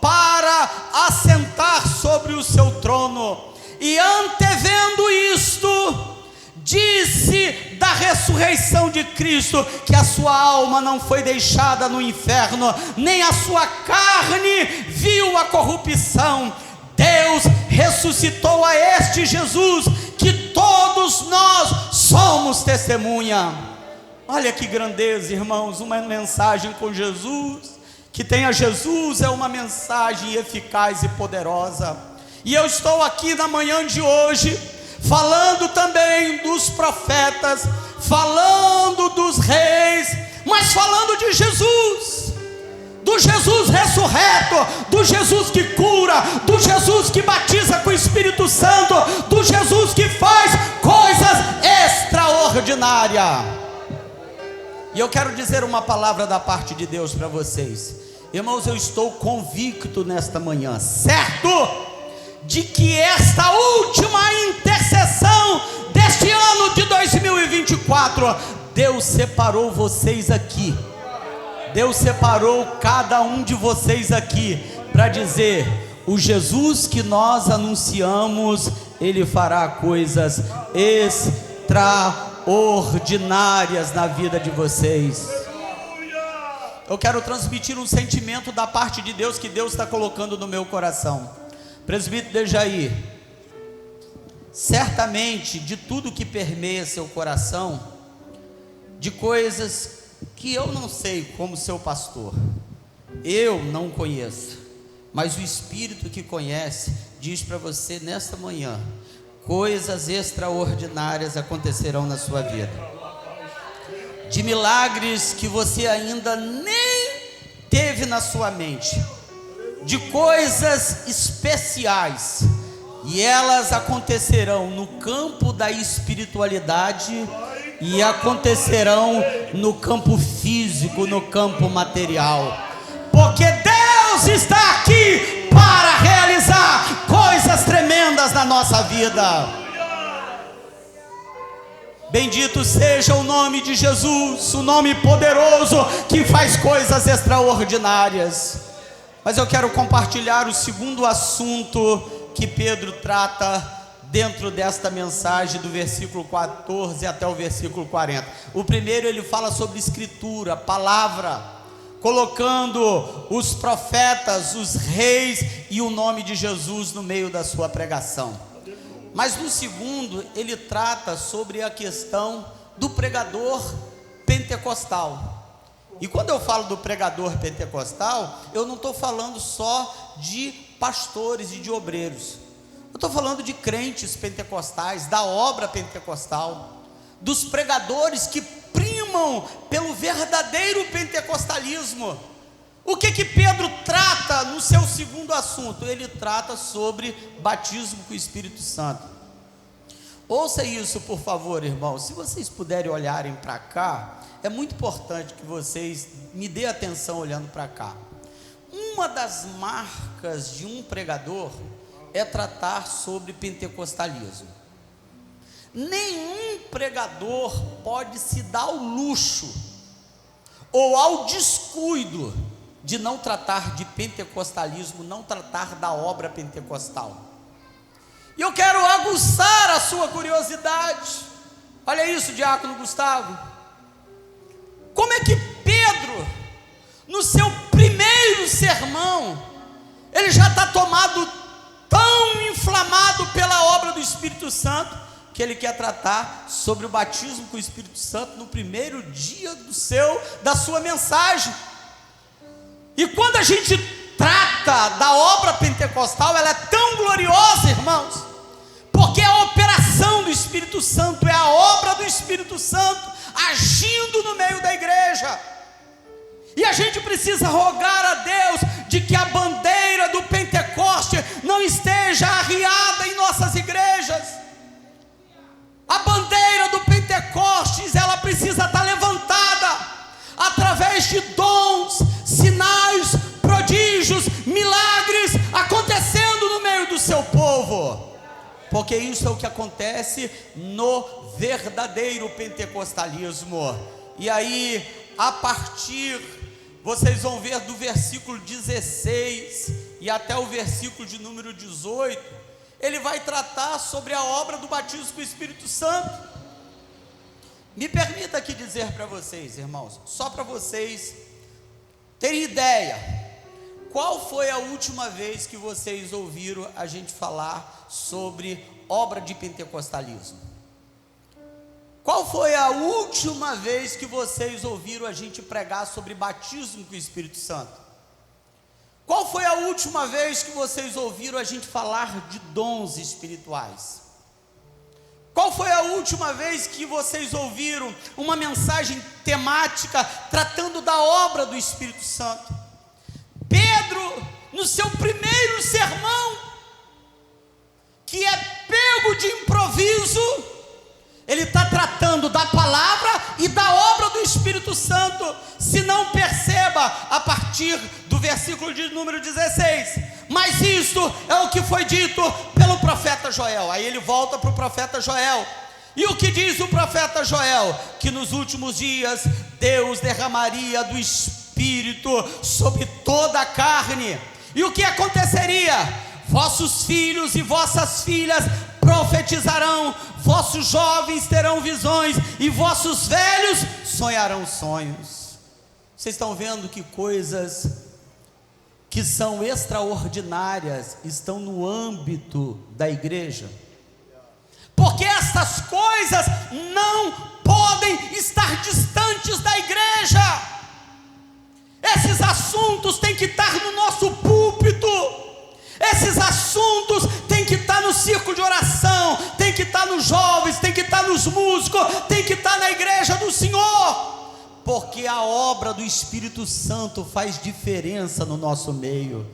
para assentar sobre o seu trono, e antevendo isto, disse da ressurreição de Cristo, que a sua alma não foi deixada no inferno, nem a sua carne viu a corrupção. Deus ressuscitou a este Jesus, que todos nós somos testemunha. Olha que grandeza, irmãos, uma mensagem com Jesus, que tenha Jesus, é uma mensagem eficaz e poderosa. E eu estou aqui na manhã de hoje, falando também dos profetas, falando dos reis, mas falando de Jesus, do Jesus ressurreto, do Jesus que cura, do Jesus que batiza com o Espírito Santo, do Jesus que faz coisas extraordinárias. E eu quero dizer uma palavra da parte de Deus para vocês, irmãos. Eu estou convicto nesta manhã, certo, de que esta última intercessão deste ano de 2024, Deus separou vocês aqui, Deus separou cada um de vocês aqui, para dizer: o Jesus que nós anunciamos, Ele fará coisas extraordinárias na vida de vocês. Eu quero transmitir um sentimento da parte de Deus, que Deus está colocando no meu coração. Presbítero Dejair, certamente de tudo que permeia seu coração, de coisas que eu não sei como seu pastor, eu não conheço, mas o Espírito que conhece diz para você nesta manhã: coisas extraordinárias acontecerão na sua vida, de milagres que você ainda nem teve na sua mente, de coisas especiais, e elas acontecerão no campo da espiritualidade e acontecerão no campo físico, no campo material, porque Deus está aqui para realizar coisas tremendas na nossa vida. Bendito seja o nome de Jesus, o nome poderoso que faz coisas extraordinárias. Mas eu quero compartilhar o segundo assunto que Pedro trata dentro desta mensagem, do versículo 14 até o versículo 40. O primeiro, ele fala sobre escritura, palavra, colocando os profetas, os reis e o nome de Jesus no meio da sua pregação. Mas no segundo, ele trata sobre a questão do pregador pentecostal. E quando eu falo do pregador pentecostal, eu não estou falando só de pastores e de obreiros. Eu estou falando de crentes pentecostais, da obra pentecostal, dos pregadores que primam pelo verdadeiro pentecostalismo. O que Pedro trata no seu segundo assunto? Ele trata sobre batismo com o Espírito Santo. Ouça isso, por favor, irmãos. Se vocês puderem olharem para cá, é muito importante que vocês me dêem atenção olhando para cá. Uma das marcas de um pregador é tratar sobre pentecostalismo. Nenhum pregador pode se dar ao luxo ou ao descuido de não tratar de pentecostalismo, não tratar da obra pentecostal. E eu quero aguçar a sua curiosidade. Olha isso, diácono Gustavo. Como é que Pedro, no seu primeiro sermão, ele já está tomado, tão inflamado pela obra do Espírito Santo, que ele quer tratar sobre o batismo com o Espírito Santo no primeiro dia da sua mensagem. E quando a gente trata da obra pentecostal, ela é tão gloriosa, irmãos, porque a operação do Espírito Santo é a obra do Espírito Santo agindo no meio da igreja. E a gente precisa rogar a Deus de que a bandeira do Pentecoste não esteja arriada em nossas igrejas. A bandeira do Pentecostes, ela precisa estar levantada através de dons, sinais, prodígios, milagres acontecendo no meio do seu povo, porque isso é o que acontece no verdadeiro pentecostalismo. E aí, a partir, vocês vão ver do versículo 16 e até o versículo de número 18, ele vai tratar sobre a obra do batismo com o Espírito Santo. Me permita aqui dizer para vocês, irmãos, só para vocês terem ideia, qual foi a última vez que vocês ouviram a gente falar sobre obra de pentecostalismo? Qual foi a última vez que vocês ouviram a gente pregar sobre batismo com o Espírito Santo? Qual foi a última vez que vocês ouviram a gente falar de dons espirituais? Qual foi a última vez que vocês ouviram uma mensagem temática tratando da obra do Espírito Santo? Pedro, no seu primeiro sermão, que é pego de improviso, ele está tratando da palavra e da obra do Espírito Santo. Se não, perceba a partir do versículo de número 16. Mas isto é o que foi dito pelo profeta Joel. Aí ele volta para o profeta Joel. E o que diz o profeta Joel? Que nos últimos dias Deus derramaria do Espírito sobre toda a carne. E o que aconteceria? Vossos filhos e vossas filhas profetizarão, vossos jovens terão visões e vossos velhos sonharão sonhos. Vocês estão vendo que coisas que são extraordinárias estão no âmbito da igreja? Porque essas coisas não podem estar distantes da igreja. Esses assuntos têm que estar no nosso púlpito. Esses assuntos têm que estar no círculo de oração, nos jovens, tem que estar nos músicos, tem que estar na igreja do Senhor, porque a obra do Espírito Santo faz diferença no nosso meio.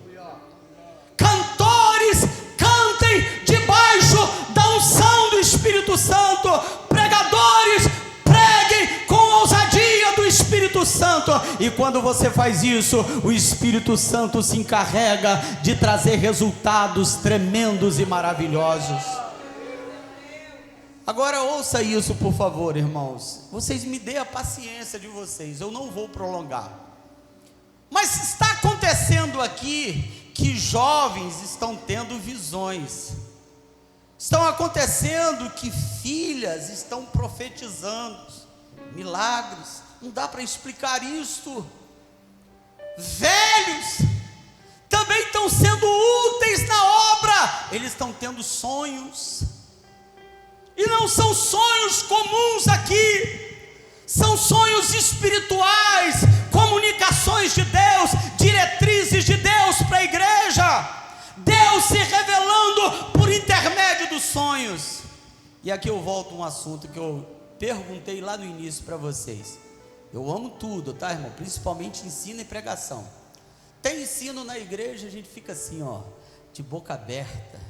Cantores, cantem debaixo da unção do Espírito Santo. Pregadores, preguem com ousadia do Espírito Santo. E quando você faz isso, o Espírito Santo se encarrega de trazer resultados tremendos e maravilhosos. Agora ouça isso, por favor, irmãos. Vocês me dêem a paciência de vocês, eu não vou prolongar. Mas está acontecendo aqui que jovens estão tendo visões. Estão acontecendo que filhas estão profetizando milagres. Não dá para explicar isso. Velhos também estão sendo úteis na obra. Eles estão tendo sonhos. E não são sonhos comuns aqui. São sonhos espirituais, comunicações de Deus, diretrizes de Deus para a igreja. Deus se revelando por intermédio dos sonhos. E aqui eu volto a um assunto que eu perguntei lá no início para vocês. Eu amo tudo, tá, irmão? Principalmente ensino e pregação. Tem ensino na igreja, a gente fica assim, ó, de boca aberta.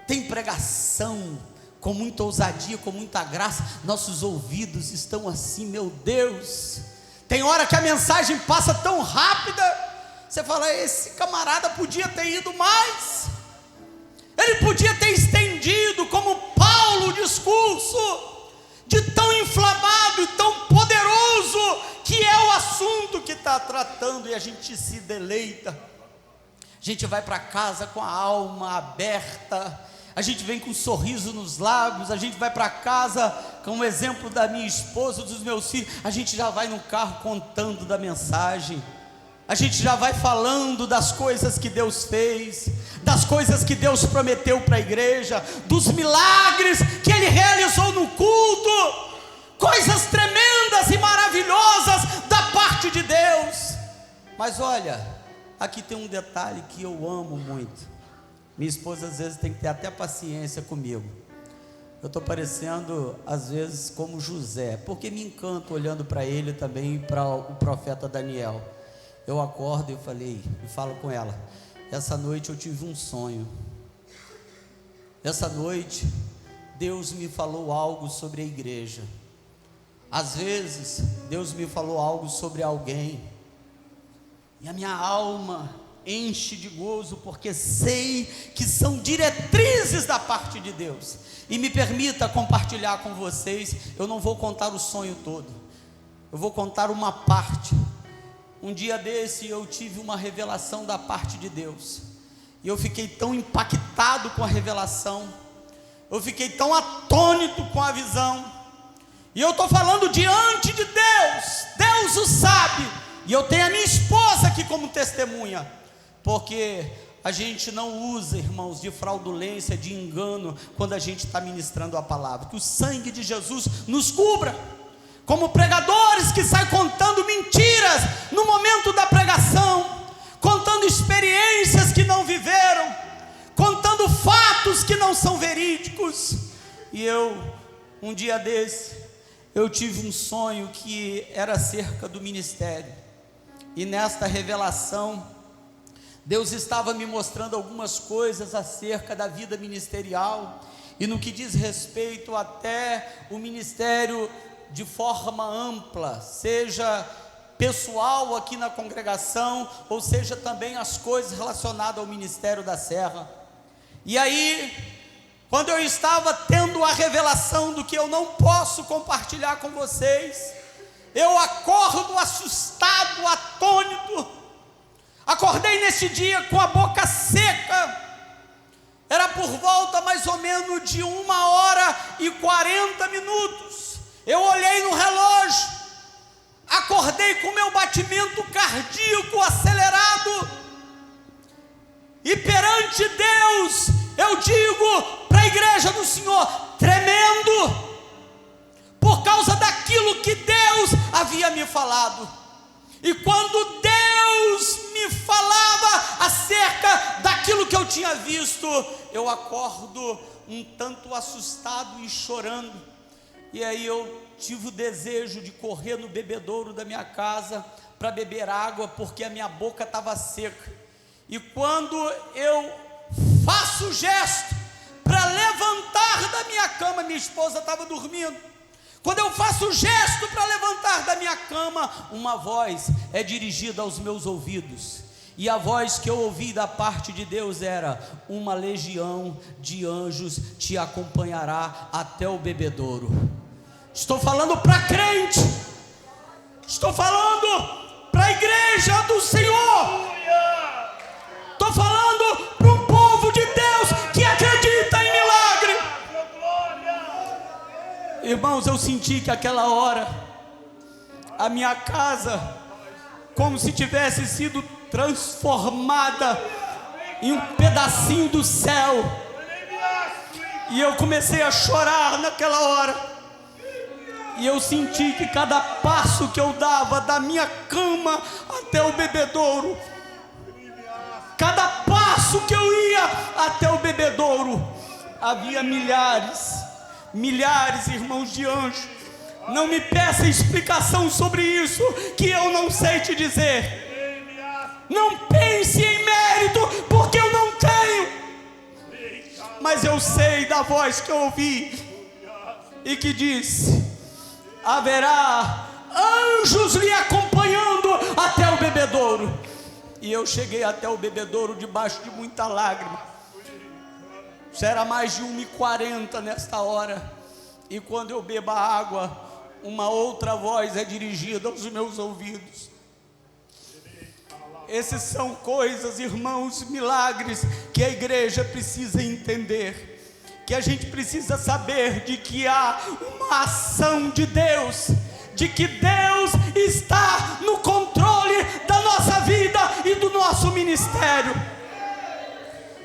Tem pregação com muita ousadia, com muita graça, nossos ouvidos estão assim, meu Deus. Tem hora que a mensagem passa tão rápida, você fala, esse camarada podia ter ido mais, ele podia ter estendido como Paulo o discurso, de tão inflamado e tão poderoso que é o assunto que está tratando, e a gente se deleita, a gente vai para casa com a alma aberta, a gente vem com um sorriso nos lábios, a gente vai para casa, com o exemplo da minha esposa, dos meus filhos, a gente já vai no carro contando da mensagem, a gente já vai falando das coisas que Deus fez, das coisas que Deus prometeu para a igreja, dos milagres que Ele realizou no culto, coisas tremendas e maravilhosas da parte de Deus. Mas olha, aqui tem um detalhe que eu amo muito. Minha esposa às vezes tem que ter até paciência comigo. Eu estou parecendo às vezes como José, porque me encanto olhando para ele também e para o profeta Daniel. Eu acordo e falo com ela, essa noite eu tive um sonho. Essa noite Deus me falou algo sobre a igreja. Às vezes Deus me falou algo sobre alguém, e a minha alma enche de gozo, porque sei que são diretrizes da parte de Deus. E me permita compartilhar com vocês, eu não vou contar o sonho todo, eu vou contar uma parte. Um dia desse eu tive uma revelação da parte de Deus, e eu fiquei tão impactado com a revelação, eu fiquei tão atônito com a visão, e eu estou falando diante de Deus, Deus o sabe, e eu tenho a minha esposa aqui como testemunha, porque a gente não usa, irmãos, de fraudulência, de engano, quando a gente está ministrando a palavra. Que o sangue de Jesus nos cubra, como pregadores que saem contando mentiras no momento da pregação, contando experiências que não viveram, contando fatos que não são verídicos. E um dia desse, eu tive um sonho que era acerca do ministério, e nesta revelação Deus estava me mostrando algumas coisas acerca da vida ministerial, e no que diz respeito até o ministério de forma ampla, seja pessoal aqui na congregação, ou seja também as coisas relacionadas ao ministério da Serra. E aí, quando eu estava tendo a revelação do que eu não posso compartilhar com vocês, eu acordo assustado, atônito. Acordei nesse dia com a boca seca. Era por volta mais ou menos de 1h40. Eu olhei no relógio, acordei com meu batimento cardíaco acelerado, e perante Deus eu digo para a igreja do Senhor, tremendo, por causa daquilo que Deus havia me falado. E quando Deus me falava acerca daquilo que eu tinha visto, eu acordo um tanto assustado e chorando. E aí eu tive o desejo de correr no bebedouro da minha casa para beber água, porque a minha boca estava seca. E quando eu faço o gesto para levantar da minha cama, minha esposa estava dormindo. Quando eu faço o gesto para levantar da minha cama, uma voz é dirigida aos meus ouvidos. E a voz que eu ouvi da parte de Deus era: uma legião de anjos te acompanhará até o bebedouro. Estou falando para crente, estou falando para a igreja do Senhor, estou falando para um povo de Deus que acredita em milagre. Irmãos, eu senti que aquela hora a minha casa, como se tivesse sido transformada em um pedacinho do céu, e eu comecei a chorar naquela hora. E eu senti que cada passo que eu dava da minha cama até o bebedouro, cada passo que eu ia até o bebedouro, havia milhares, irmãos, de anjos. Não me peça explicação sobre isso, que eu não sei te dizer. Não pense em mérito, porque eu não tenho. Mas eu sei da voz que eu ouvi e que disse: haverá anjos lhe acompanhando até o bebedouro. E eu cheguei até o bebedouro debaixo de muita lágrima. Já era mais de 1h40 nesta hora. E quando eu bebo a água, uma outra voz é dirigida aos meus ouvidos. Essas são coisas, irmãos, milagres que a igreja precisa entender, que a gente precisa saber de que há uma ação de Deus, de que Deus está no controle da nossa vida e do nosso ministério.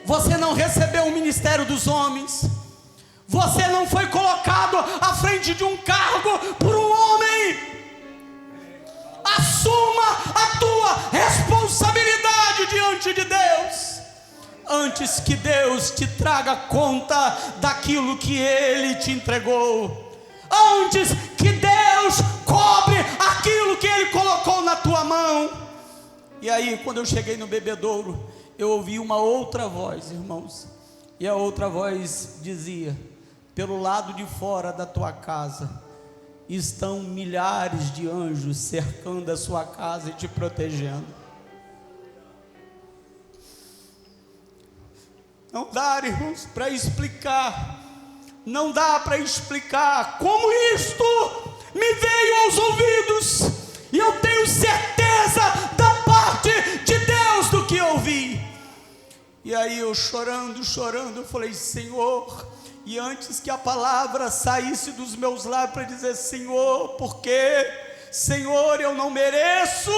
Você não recebeu o ministério dos homens, você não foi colocado à frente de um cargo por um homem. Assuma a tua responsabilidade diante de Deus, antes que Deus te traga conta daquilo que Ele te entregou, antes que Deus cobre aquilo que Ele colocou na tua mão. E aí, quando eu cheguei no bebedouro, eu ouvi uma outra voz, irmãos, e a outra voz dizia: pelo lado de fora da tua casa estão milhares de anjos cercando a sua casa e te protegendo. Não dá, irmãos, para explicar. Não dá para explicar como isto me veio aos ouvidos. E eu tenho certeza da parte de Deus do que ouvi. E aí eu chorando, eu falei: Senhor. E antes que a palavra saísse dos meus lábios para dizer Senhor, porque Senhor, eu não mereço,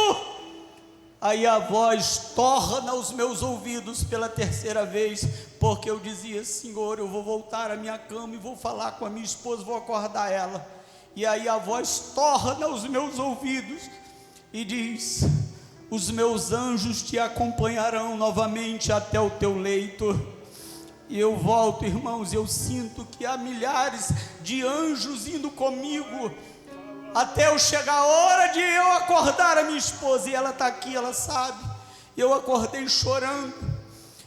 aí a voz torna os meus ouvidos pela terceira vez, porque eu dizia: Senhor, eu vou voltar à minha cama e vou falar com a minha esposa, vou acordar ela. E aí a voz torna os meus ouvidos e diz: os meus anjos te acompanharão novamente até o teu leito. E eu volto, irmãos, eu sinto que há milhares de anjos indo comigo, até eu chegar a hora de eu acordar a minha esposa, e ela está aqui, ela sabe. Eu acordei chorando,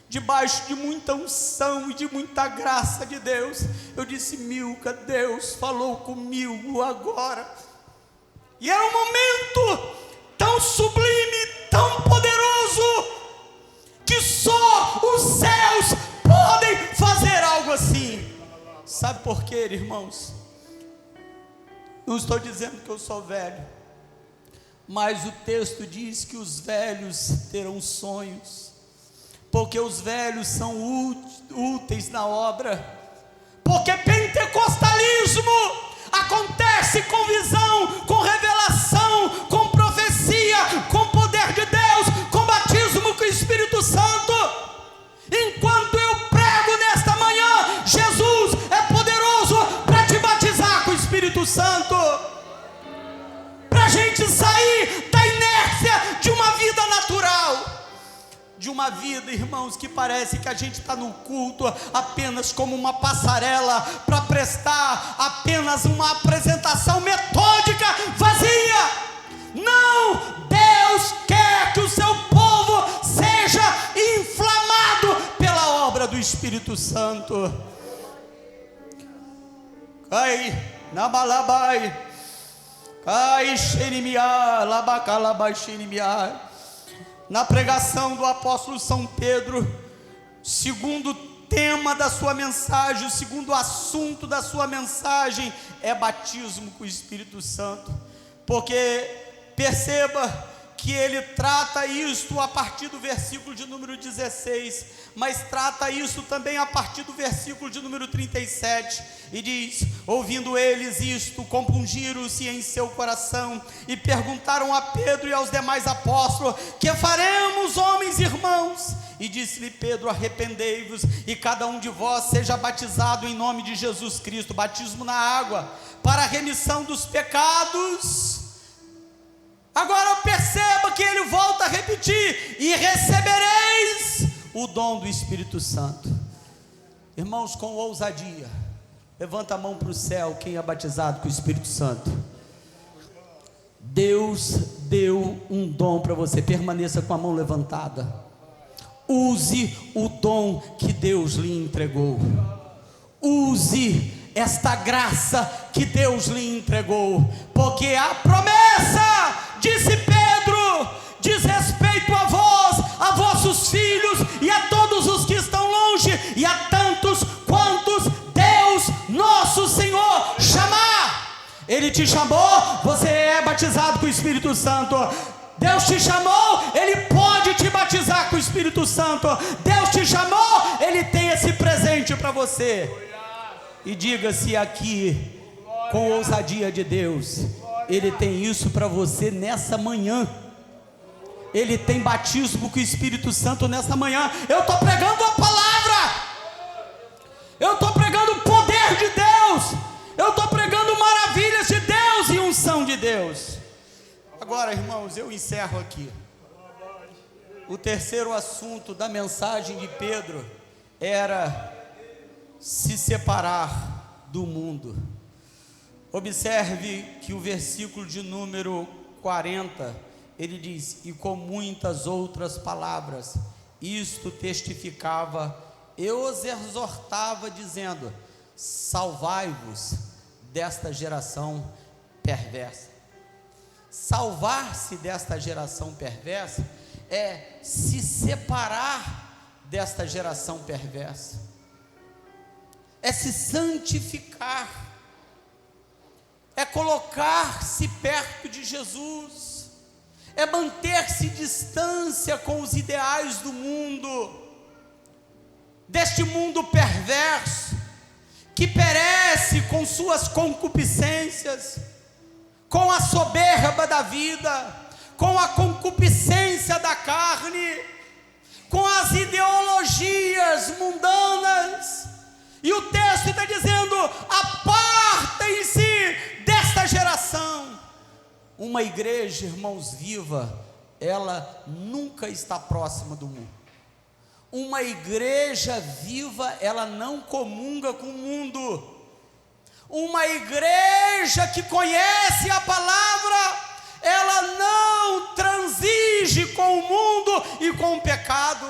debaixo de muita unção e de muita graça de Deus. Eu disse: Milka, Deus falou comigo agora. E era um momento tão sublime, tão poderoso, que só os céus podem fazer algo assim. Sabe por quê, irmãos? Não estou dizendo que eu sou velho, mas o texto diz que os velhos terão sonhos, porque os velhos são úteis na obra, porque pentecostalismo acontece com visão, com revelação, com profecia, com poder de Deus, com batismo com o Espírito Santo. Enquanto eu prego nesta manhã, Jesus é poderoso para te batizar com o Espírito Santo, para a gente sair da inércia de uma vida natural, de de uma vida, irmãos, que parece que a gente está no culto apenas como uma passarela para prestar apenas uma apresentação metódica vazia. Não, Deus quer que o seu povo seja inflamado pela obra do Espírito Santo. Cai, nabalabai, cai, xerimiá, labacalabai, xerimiá. Na pregação do apóstolo São Pedro, segundo tema da sua mensagem, o segundo assunto da sua mensagem é batismo com o Espírito Santo, porque perceba que ele trata isto a partir do versículo de número 16, mas trata isso também a partir do versículo de número 37, e diz: ouvindo eles isto, compungiram-se em seu coração, e perguntaram a Pedro e aos demais apóstolos: que faremos, homens irmãos? E disse-lhe Pedro: arrependei-vos, e cada um de vós seja batizado em nome de Jesus Cristo, batismo na água, para a remissão dos pecados. Agora perceba que ele volta a repetir: e recebereis o dom do Espírito Santo. Irmãos, com ousadia, levanta a mão para o céu quem é batizado com o Espírito Santo. Deus deu um dom para você, permaneça com a mão levantada. Use o dom que Deus lhe entregou. Use esta graça que Deus lhe entregou, porque a promessa, disse Pedro, diz respeito a vós, a vossos filhos e a todos os que estão longe, e a tantos quantos Deus nosso Senhor chamar. Ele te chamou, você é batizado com o Espírito Santo. Deus te chamou, Ele pode te batizar com o Espírito Santo. Deus te chamou, Ele tem esse presente para você. E diga-se aqui, com ousadia de Deus, Ele tem isso para você nessa manhã. Ele tem batismo com o Espírito Santo nessa manhã. Eu estou pregando a palavra, eu estou pregando o poder de Deus, eu estou pregando maravilhas de Deus e unção de Deus. Agora, irmãos, eu encerro aqui. O terceiro assunto da mensagem de Pedro era se separar do mundo. Observe que o versículo de número 40, ele diz: e com muitas outras palavras, isto testificava e os exortava, dizendo: salvai-vos desta geração perversa. Salvar-se desta geração perversa é se separar desta geração perversa, é se santificar, é colocar-se perto de Jesus, é manter-se distância com os ideais do mundo, deste mundo perverso, que perece com suas concupiscências, com a soberba da vida, com a concupiscência da carne, com as ideologias mundanas. E o texto está dizendo: apartem-se desta geração. Uma igreja, irmãos, viva, ela nunca está próxima do mundo. Uma igreja viva, ela não comunga com o mundo. Uma igreja que conhece a palavra, ela não transige com o mundo e com o pecado.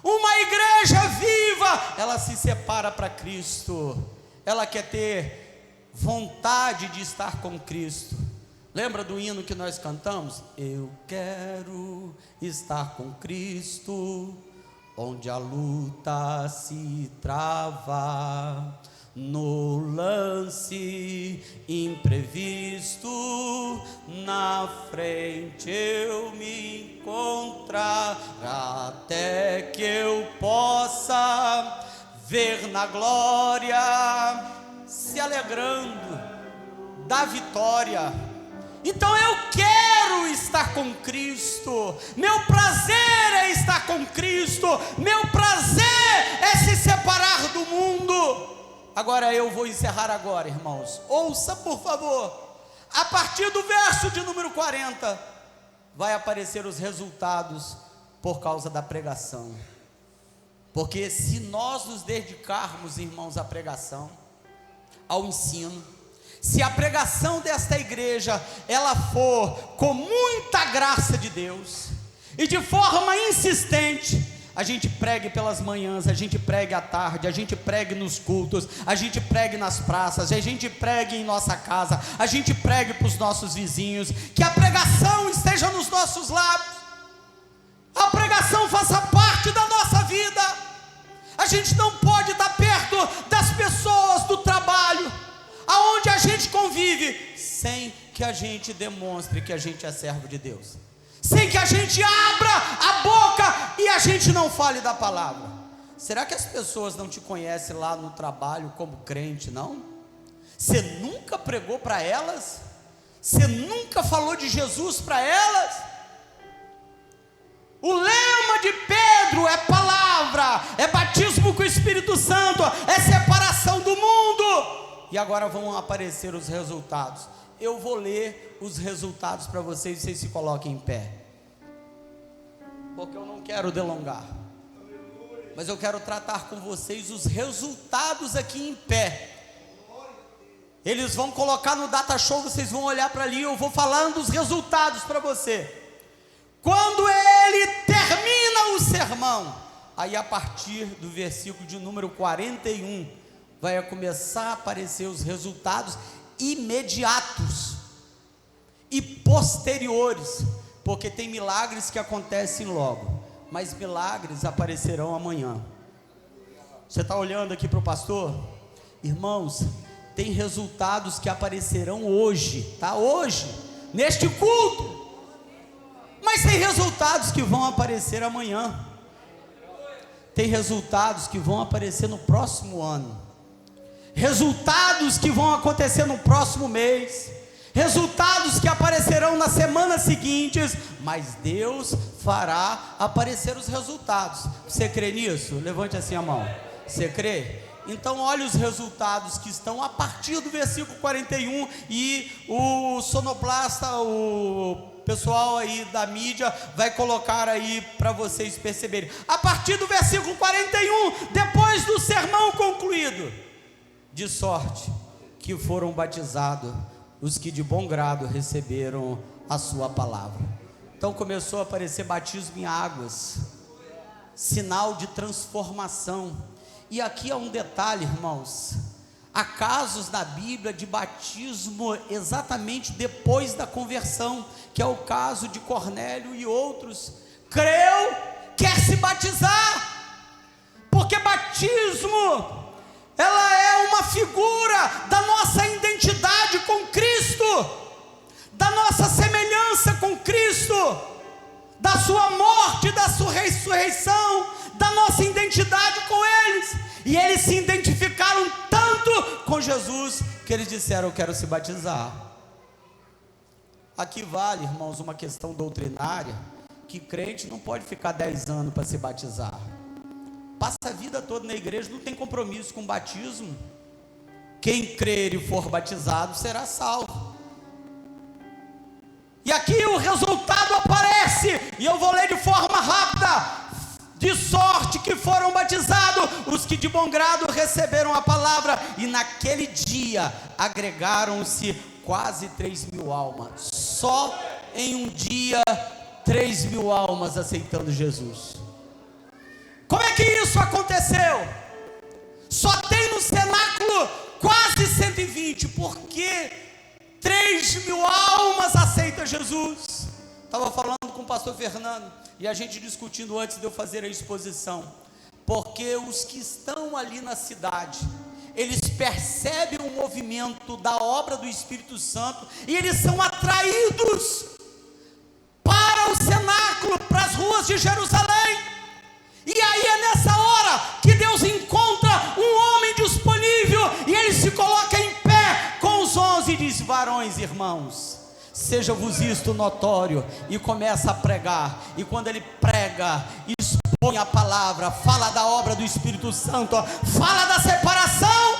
Uma igreja viva, ela se separa para Cristo, ela quer ter vontade de estar com Cristo. Lembra do hino que nós cantamos? Eu quero estar com Cristo, onde a luta se trava, no lance imprevisto, na frente eu me encontrar, até que eu possa ver na glória, se alegrando da vitória. Então eu quero estar com Cristo, meu prazer é estar com Cristo, meu prazer é se separar do mundo. Agora eu vou encerrar agora, irmãos, ouça por favor, a partir do verso de número 40, vai aparecer os resultados por causa da pregação. Porque se nós nos dedicarmos, irmãos, à pregação, ao ensino, se a pregação desta igreja, ela for com muita graça de Deus, e de forma insistente, a gente pregue pelas manhãs, a gente pregue à tarde, a gente pregue nos cultos, a gente pregue nas praças, a gente pregue em nossa casa, a gente pregue para os nossos vizinhos, que a pregação esteja nos nossos lábios, a pregação faça parte da nossa vida. A gente não pode estar perto das pessoas do trabalho, aonde a gente convive, sem que a gente demonstre que a gente é servo de Deus, sem que a gente abra a boca e a gente não fale da palavra. Será que as pessoas não te conhecem lá no trabalho como crente, não? Você nunca pregou para elas? Você nunca falou de Jesus para elas? O lema de Pedro é palavra, é batismo com o Espírito Santo, é separação do mundo. E agora vão aparecer os resultados. Eu vou ler os resultados para vocês, vocês se coloquem em pé, porque eu não quero delongar, mas eu quero tratar com vocês os resultados aqui em pé. Eles vão colocar no data show, vocês vão olhar para ali, eu vou falando os resultados para você. Quando ele termina o sermão, aí a partir do versículo de número 41, vai começar a aparecer os resultados imediatos e posteriores, porque tem milagres que acontecem logo, mas milagres aparecerão amanhã. Você está olhando aqui para o pastor? Irmãos, tem resultados que aparecerão hoje, tá? Hoje, neste culto. Mas tem resultados que vão aparecer amanhã, tem resultados que vão aparecer no próximo ano, resultados que vão acontecer no próximo mês, resultados que aparecerão nas semanas seguintes, mas Deus fará aparecer os resultados. Você crê nisso? Levante assim a mão. Você crê? Então olha os resultados que estão a partir do versículo 41, e o sonoplasta, o pessoal aí da mídia vai colocar aí para vocês perceberem. A partir do versículo 41, depois do sermão concluído: de sorte que foram batizados os que de bom grado receberam a sua palavra. Então começou a aparecer batismo em águas, sinal de transformação. E aqui há um detalhe, irmãos: há casos na Bíblia de batismo exatamente depois da conversão, que é o caso de Cornélio e outros. Creu, quer se batizar, porque batismo, ela é uma figura da nossa identidade com Cristo, da nossa semelhança com Cristo, da sua morte, da sua ressurreição, da nossa identidade com eles. E eles se identificaram tanto com Jesus que eles disseram: eu quero se batizar. Aqui vale, irmãos, uma questão doutrinária, que crente não pode ficar 10 anos para se batizar. Passa a vida toda na igreja, não tem compromisso com batismo. Quem crer e for batizado será salvo. E aqui o resultado aparece, e eu vou ler de forma rápida: de sorte que foram batizados os que de bom grado receberam a palavra, e naquele dia agregaram-se quase 3.000 almas. Só em um dia 3.000 almas aceitando Jesus. Como é que isso aconteceu? Só tem no cenáculo quase 120, porque 3.000 almas aceitam Jesus. Estava falando com o pastor Fernando, e a gente discutindo antes de eu fazer a exposição, porque os que estão ali na cidade, eles percebem o movimento da obra do Espírito Santo, e eles são atraídos para o cenáculo, para as ruas de Jerusalém. E aí é nessa hora que Deus encontra um homem disponível, e ele se coloca em pé com os 11 e diz: varões, irmãos, seja-vos isto notório, e começa a pregar. E quando ele prega, expõe a palavra, fala da obra do Espírito Santo, fala da separação,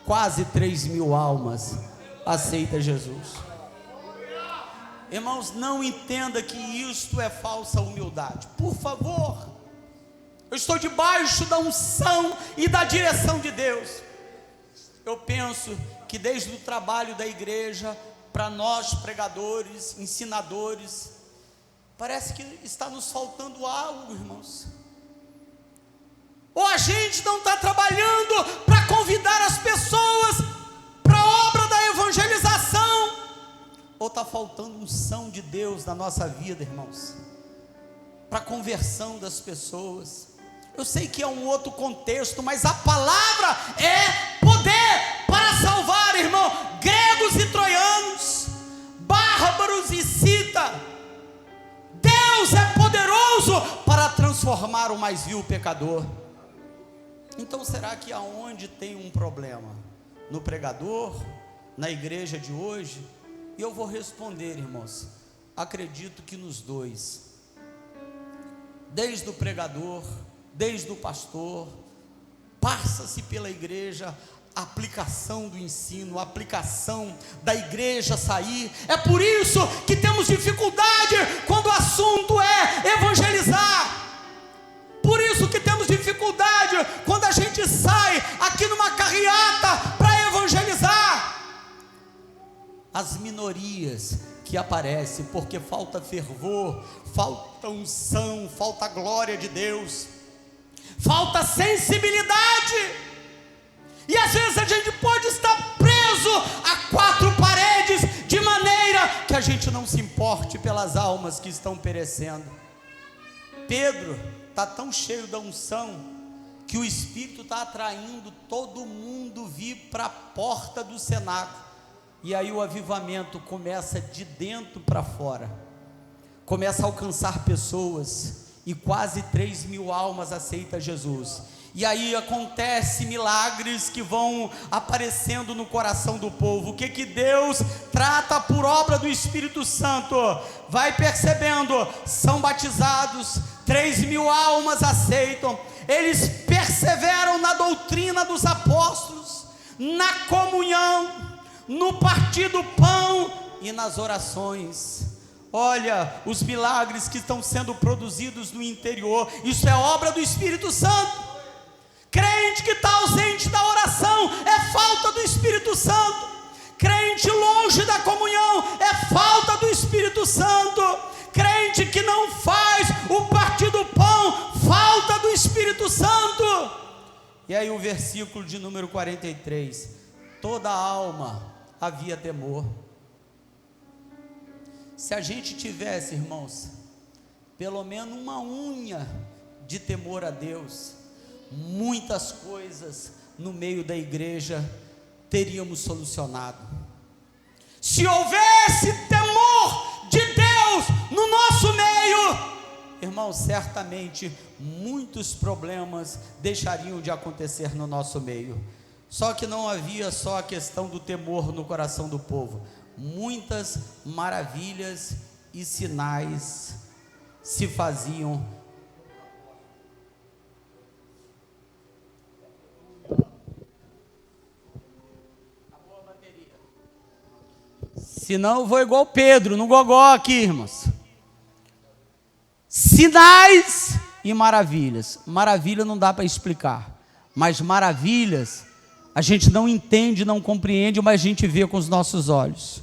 quase 3.000 almas aceita Jesus. Irmãos, não entenda que isto é falsa humildade, por favor. Eu estou debaixo da unção e da direção de Deus. Eu penso que desde o trabalho da igreja, para nós pregadores, ensinadores, parece que está nos faltando algo, irmãos. Ou a gente não está trabalhando para convidar as pessoas para a obra da evangelização, ou está faltando unção de Deus na nossa vida, irmãos, para a conversão das pessoas. Eu sei que é um outro contexto, mas a palavra é poder para salvar, irmão. Gregos e troianos, bárbaros e cita, Deus é poderoso para transformar o mais vil pecador. Então será que aonde tem um problema? No pregador? Na igreja de hoje? E eu vou responder, irmãos, acredito que nos dois. Desde o pregador, desde o pastor, passa-se pela igreja a aplicação do ensino, a aplicação da igreja sair. É por isso que temos dificuldade quando o assunto é evangelizar. Por isso que temos dificuldade quando a gente sai aqui numa carreata para evangelizar. As minorias que aparecem porque falta fervor, falta unção, falta glória de Deus, falta sensibilidade. E às vezes a gente pode estar preso a quatro paredes, de maneira que a gente não se importe pelas almas que estão perecendo. Pedro está tão cheio da unção, que o Espírito está atraindo todo mundo vir para a porta do cenáculo. E aí o avivamento começa de dentro para fora, começa a alcançar pessoas, e quase 3.000 almas aceitam Jesus. E aí acontece milagres que vão aparecendo no coração do povo. O que Deus trata por obra do Espírito Santo? Vai percebendo, são batizados, 3.000 almas aceitam. Eles perseveram na doutrina dos apóstolos, na comunhão, no partir do pão e nas orações. Olha os milagres que estão sendo produzidos no interior. Isso é obra do Espírito Santo. Crente que está ausente da oração é falta do Espírito Santo. Crente longe da comunhão é falta do Espírito Santo. Crente que não faz o partir do pão, falta do Espírito Santo. E aí o versículo de número 43: toda alma havia temor. Se a gente tivesse, irmãos, pelo menos uma unha de temor a Deus, muitas coisas no meio da igreja teríamos solucionado. Se houvesse temor de Deus no nosso meio, irmão, certamente muitos problemas deixariam de acontecer no nosso meio. Só que não havia só a questão do temor no coração do povo. Muitas maravilhas e sinais se faziam. Acabou a bateria. Senão eu vou igual Pedro, no gogó aqui, irmãos. Sinais e maravilhas. Maravilha não dá para explicar, mas maravilhas a gente não entende, não compreende, mas a gente vê com os nossos olhos.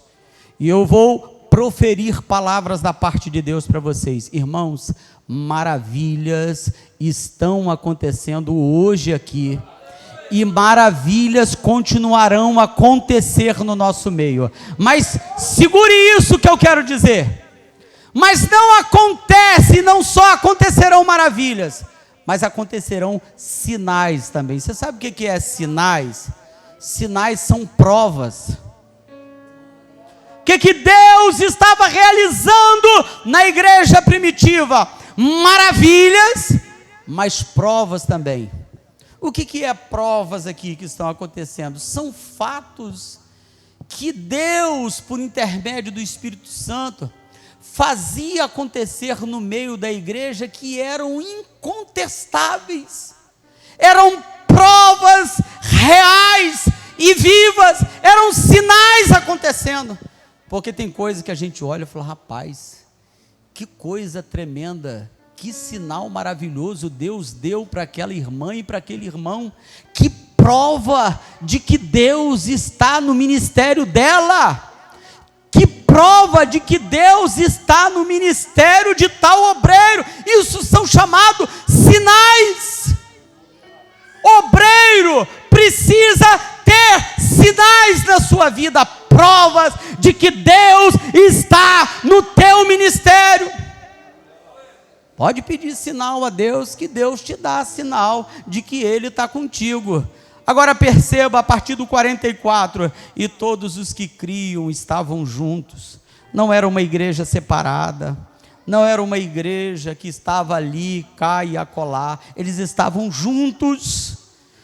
E eu vou proferir palavras da parte de Deus para vocês. Irmãos, maravilhas estão acontecendo hoje aqui, e maravilhas continuarão a acontecer no nosso meio. Mas segure isso que eu quero dizer. Mas não acontece, não só acontecerão maravilhas, mas acontecerão sinais também. Você sabe o que é sinais? Sinais são provas. O que Deus estava realizando na igreja primitiva? Maravilhas, mas provas também. O que é provas aqui que estão acontecendo? São fatos que Deus, por intermédio do Espírito Santo, fazia acontecer no meio da igreja, que eram incontestáveis, eram provas reais e vivas, eram sinais acontecendo. Porque tem coisa que a gente olha e fala, rapaz, que coisa tremenda, que sinal maravilhoso Deus deu para aquela irmã e para aquele irmão, que prova de que Deus está no ministério dela, que prova de que Deus está no ministério de tal obreiro. Isso são chamados sinais. Obreiro precisa ter sinais na sua vida, provas de que Deus está no teu ministério. Pode pedir sinal a Deus, que Deus te dá sinal de que Ele está contigo. Agora perceba, a partir do 44, e todos os que criam estavam juntos. Não era uma igreja separada, não era uma igreja que estava ali, cá e acolá. Eles estavam juntos.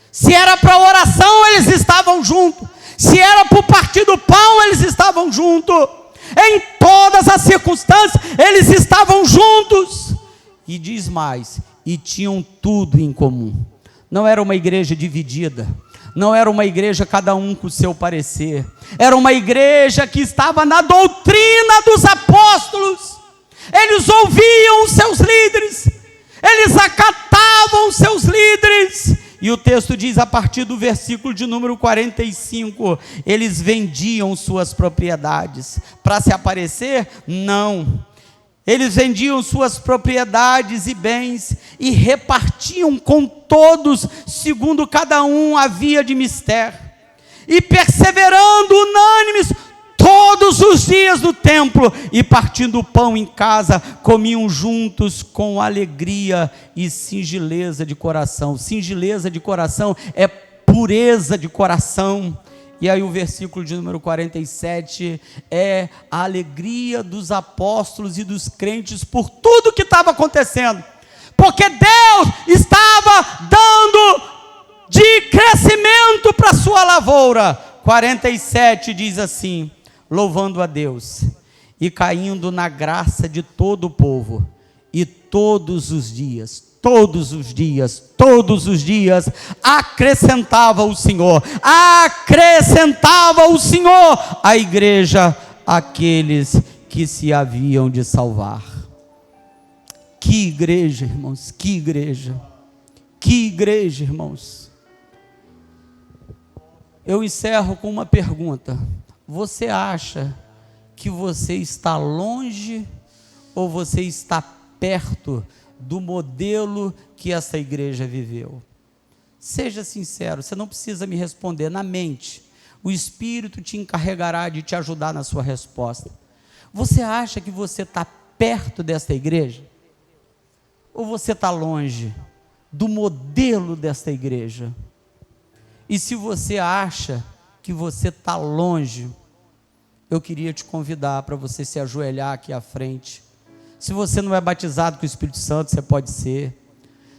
Se era para oração, eles estavam juntos. Se era para o partir do pão, eles estavam juntos. Em todas as circunstâncias, eles estavam juntos. E diz mais, e tinham tudo em comum. Não era uma igreja dividida, não era uma igreja cada um com o seu parecer, era uma igreja que estava na doutrina dos apóstolos. Eles ouviam os seus líderes, eles acatavam os seus líderes, e o texto diz a partir do versículo de número 45, eles vendiam suas propriedades, para se aparecer? Não. Eles vendiam suas propriedades e bens e repartiam com todos, segundo cada um havia de mister. E perseverando unânimes todos os dias no templo e partindo o pão em casa, comiam juntos com alegria e singeleza de coração. Singeleza de coração é pureza de coração. E aí o versículo de número 47 é a alegria dos apóstolos e dos crentes por tudo que estava acontecendo, porque Deus estava dando de crescimento para a sua lavoura. 47 diz assim, louvando a Deus e caindo na graça de todo o povo, e todos os dias, acrescentava o Senhor à igreja aqueles que se haviam de salvar. Que igreja, irmãos, que igreja, irmãos. Eu encerro com uma pergunta: você acha que você está longe ou você está perto do modelo que essa igreja viveu? Seja sincero, você não precisa me responder na mente, o Espírito te encarregará de te ajudar na sua resposta. Você acha que você está perto desta igreja? Ou você está longe do modelo desta igreja? E se você acha que você está longe, eu queria te convidar para você se ajoelhar aqui à frente. Se você não é batizado com o Espírito Santo, você pode ser.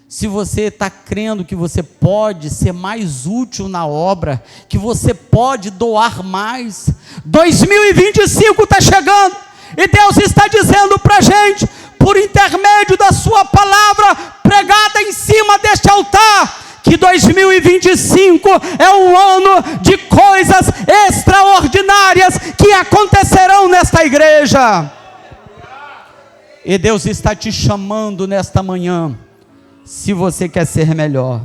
Se você está crendo que você pode ser mais útil na obra, que você pode doar mais, 2025 está chegando, e Deus está dizendo para a gente, por intermédio da sua palavra pregada em cima deste altar, que 2025 é um ano de coisas extraordinárias que acontecerão nesta igreja. E Deus está te chamando nesta manhã, se você quer ser melhor.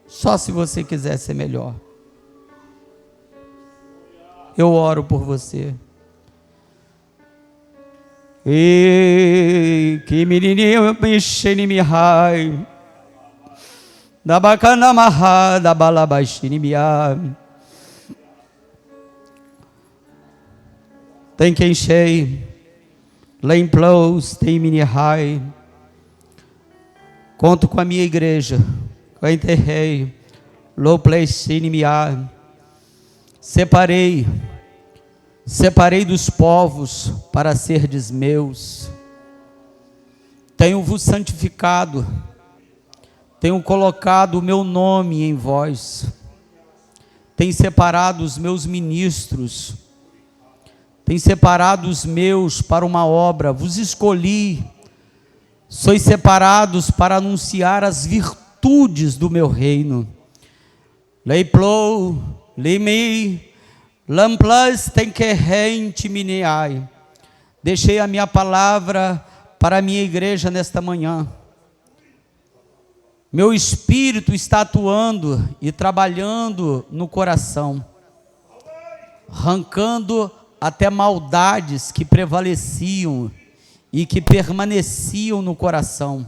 Só se você quiser ser melhor. Eu oro por você. E que menininho me mihai, da bacana marra, da balabaixini miá. Tem quem cheio. Lemplos tem mini high. Conto com a minha igreja. Eu enterrei. Low place inimiar. Separei dos povos para serdes meus. Tenho-vos santificado. Tenho colocado o meu nome em vós. Tenho separado os meus ministros. Tenho separado os meus para uma obra, vos escolhi, sois separados para anunciar as virtudes do meu reino. Leiplou, leimei, Lamplas tem que rentimineai. Deixei a minha palavra para a minha igreja nesta manhã. Meu espírito está atuando e trabalhando no coração, arrancando até maldades que prevaleciam e que permaneciam no coração,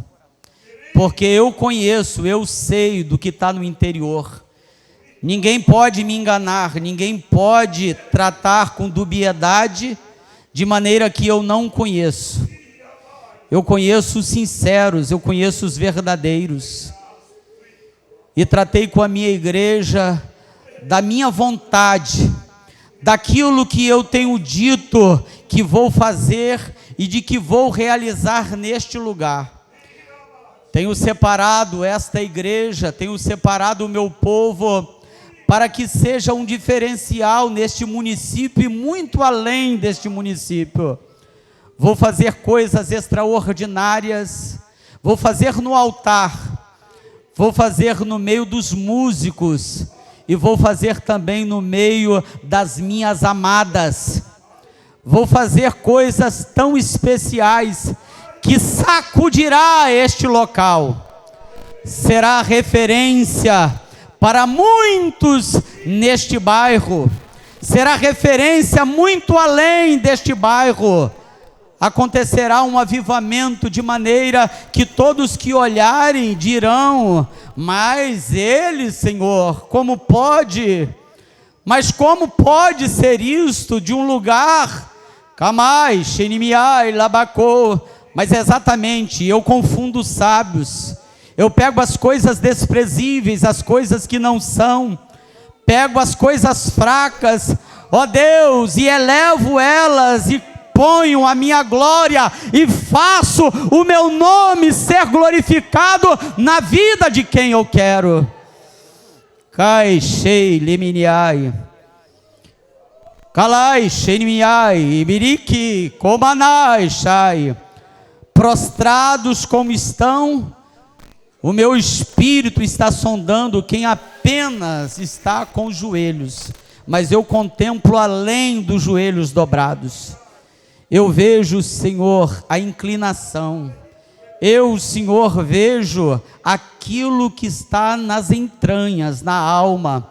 porque eu conheço, eu sei do que está no interior. Ninguém pode me enganar, ninguém pode tratar com dubiedade de maneira que eu não conheço. Eu conheço os sinceros, eu conheço os verdadeiros. E tratei com a minha igreja da minha vontade, daquilo que eu tenho dito que vou fazer e de que vou realizar neste lugar. Tenho separado esta igreja, tenho separado o meu povo para que seja um diferencial neste município e muito além deste município. Vou fazer coisas extraordinárias, vou fazer no altar, vou fazer no meio dos músicos e vou fazer também no meio das minhas amadas. Vou fazer coisas tão especiais que sacudirá este local. Será referência para muitos neste bairro. Será referência muito além deste bairro. Acontecerá um avivamento de maneira que todos que olharem dirão: mas ele, Senhor, como pode? Mas como pode ser isto de um lugar? Camai, Xenimiai, Labacô. Mas exatamente, eu confundo os sábios. Eu pego as coisas desprezíveis, as coisas que não são. Pego as coisas fracas, ó Deus, e elevo elas e ponho a minha glória e faço o meu nome ser glorificado na vida de quem eu quero. Cai, Shei, Liminiai. Kalai, Xenimiai, Ibiriki, Komanai, Shai. Prostrados como estão, o meu espírito está sondando quem apenas está com os joelhos, mas eu contemplo além dos joelhos dobrados. Eu vejo, Senhor, a inclinação. Eu, Senhor, vejo aquilo que está nas entranhas, na alma.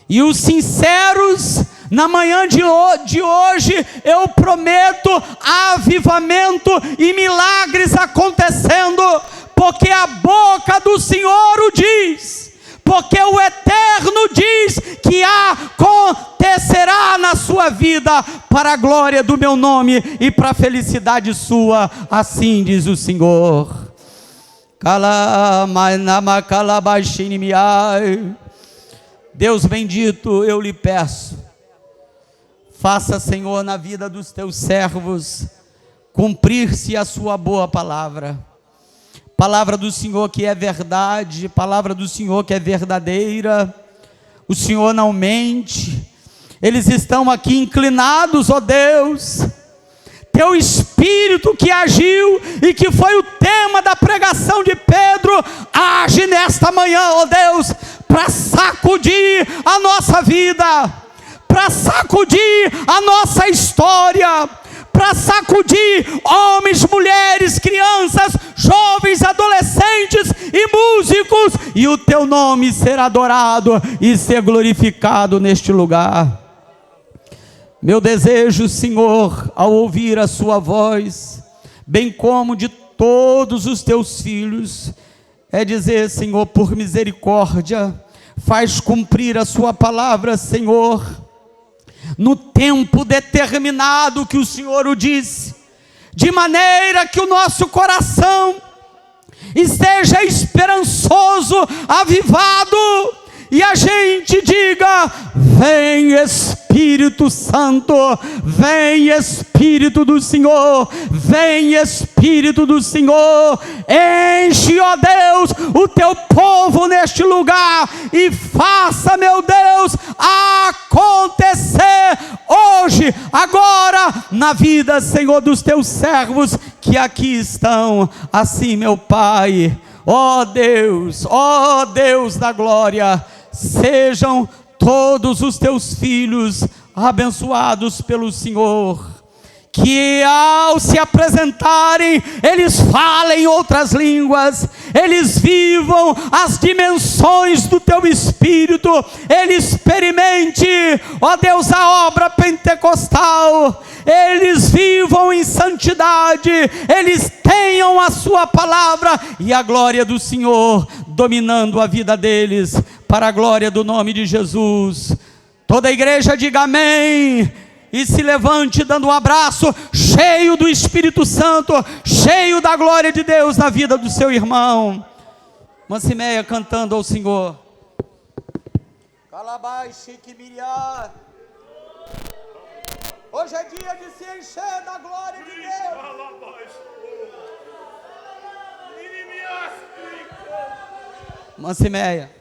E os sinceros, na manhã de hoje, eu prometo avivamento e milagres acontecendo, porque a boca do Senhor o diz, porque o Eterno diz que acontecerá na sua vida para a glória do meu nome e para a felicidade sua, assim diz o Senhor. Deus bendito, eu lhe peço, faça, Senhor, na vida dos teus servos, cumprir-se a sua boa palavra. Palavra do Senhor que é verdade, palavra do Senhor que é verdadeira. O Senhor não mente. Eles estão aqui inclinados, ó Deus. Teu Espírito que agiu e que foi o tema da pregação de Pedro, age nesta manhã, ó Deus, para sacudir a nossa vida, para sacudir a nossa história, para sacudir homens, mulheres, crianças, jovens, adolescentes e músicos, e o teu nome ser adorado e ser glorificado neste lugar. Meu desejo, Senhor, ao ouvir a sua voz, bem como de todos os teus filhos, é dizer, Senhor, por misericórdia, faz cumprir a sua palavra, Senhor, no tempo determinado que o Senhor o disse, de maneira que o nosso coração esteja esperançoso, avivado, e a gente diga: vem Espírito Santo, vem Espírito do Senhor, vem Espírito do Senhor, enche, ó Deus, o teu povo neste lugar, e faça, meu Deus, acontecer hoje, agora, na vida, Senhor, dos teus servos que aqui estão, assim, meu Pai, ó Deus da glória, sejam todos os teus filhos abençoados pelo Senhor. Que ao se apresentarem, eles falem outras línguas, eles vivam as dimensões do teu Espírito, eles experimente, ó Deus, a obra pentecostal, eles vivam em santidade, eles tenham a sua palavra e a glória do Senhor dominando a vida deles, para a glória do nome de Jesus. Toda a igreja diga amém. E se levante dando um abraço, cheio do Espírito Santo, cheio da glória de Deus na vida do seu irmão. Mancimeia cantando ao Senhor. Calabai, Chiquimiriá. Hoje é dia de se encher da glória de Deus. Mancimeia.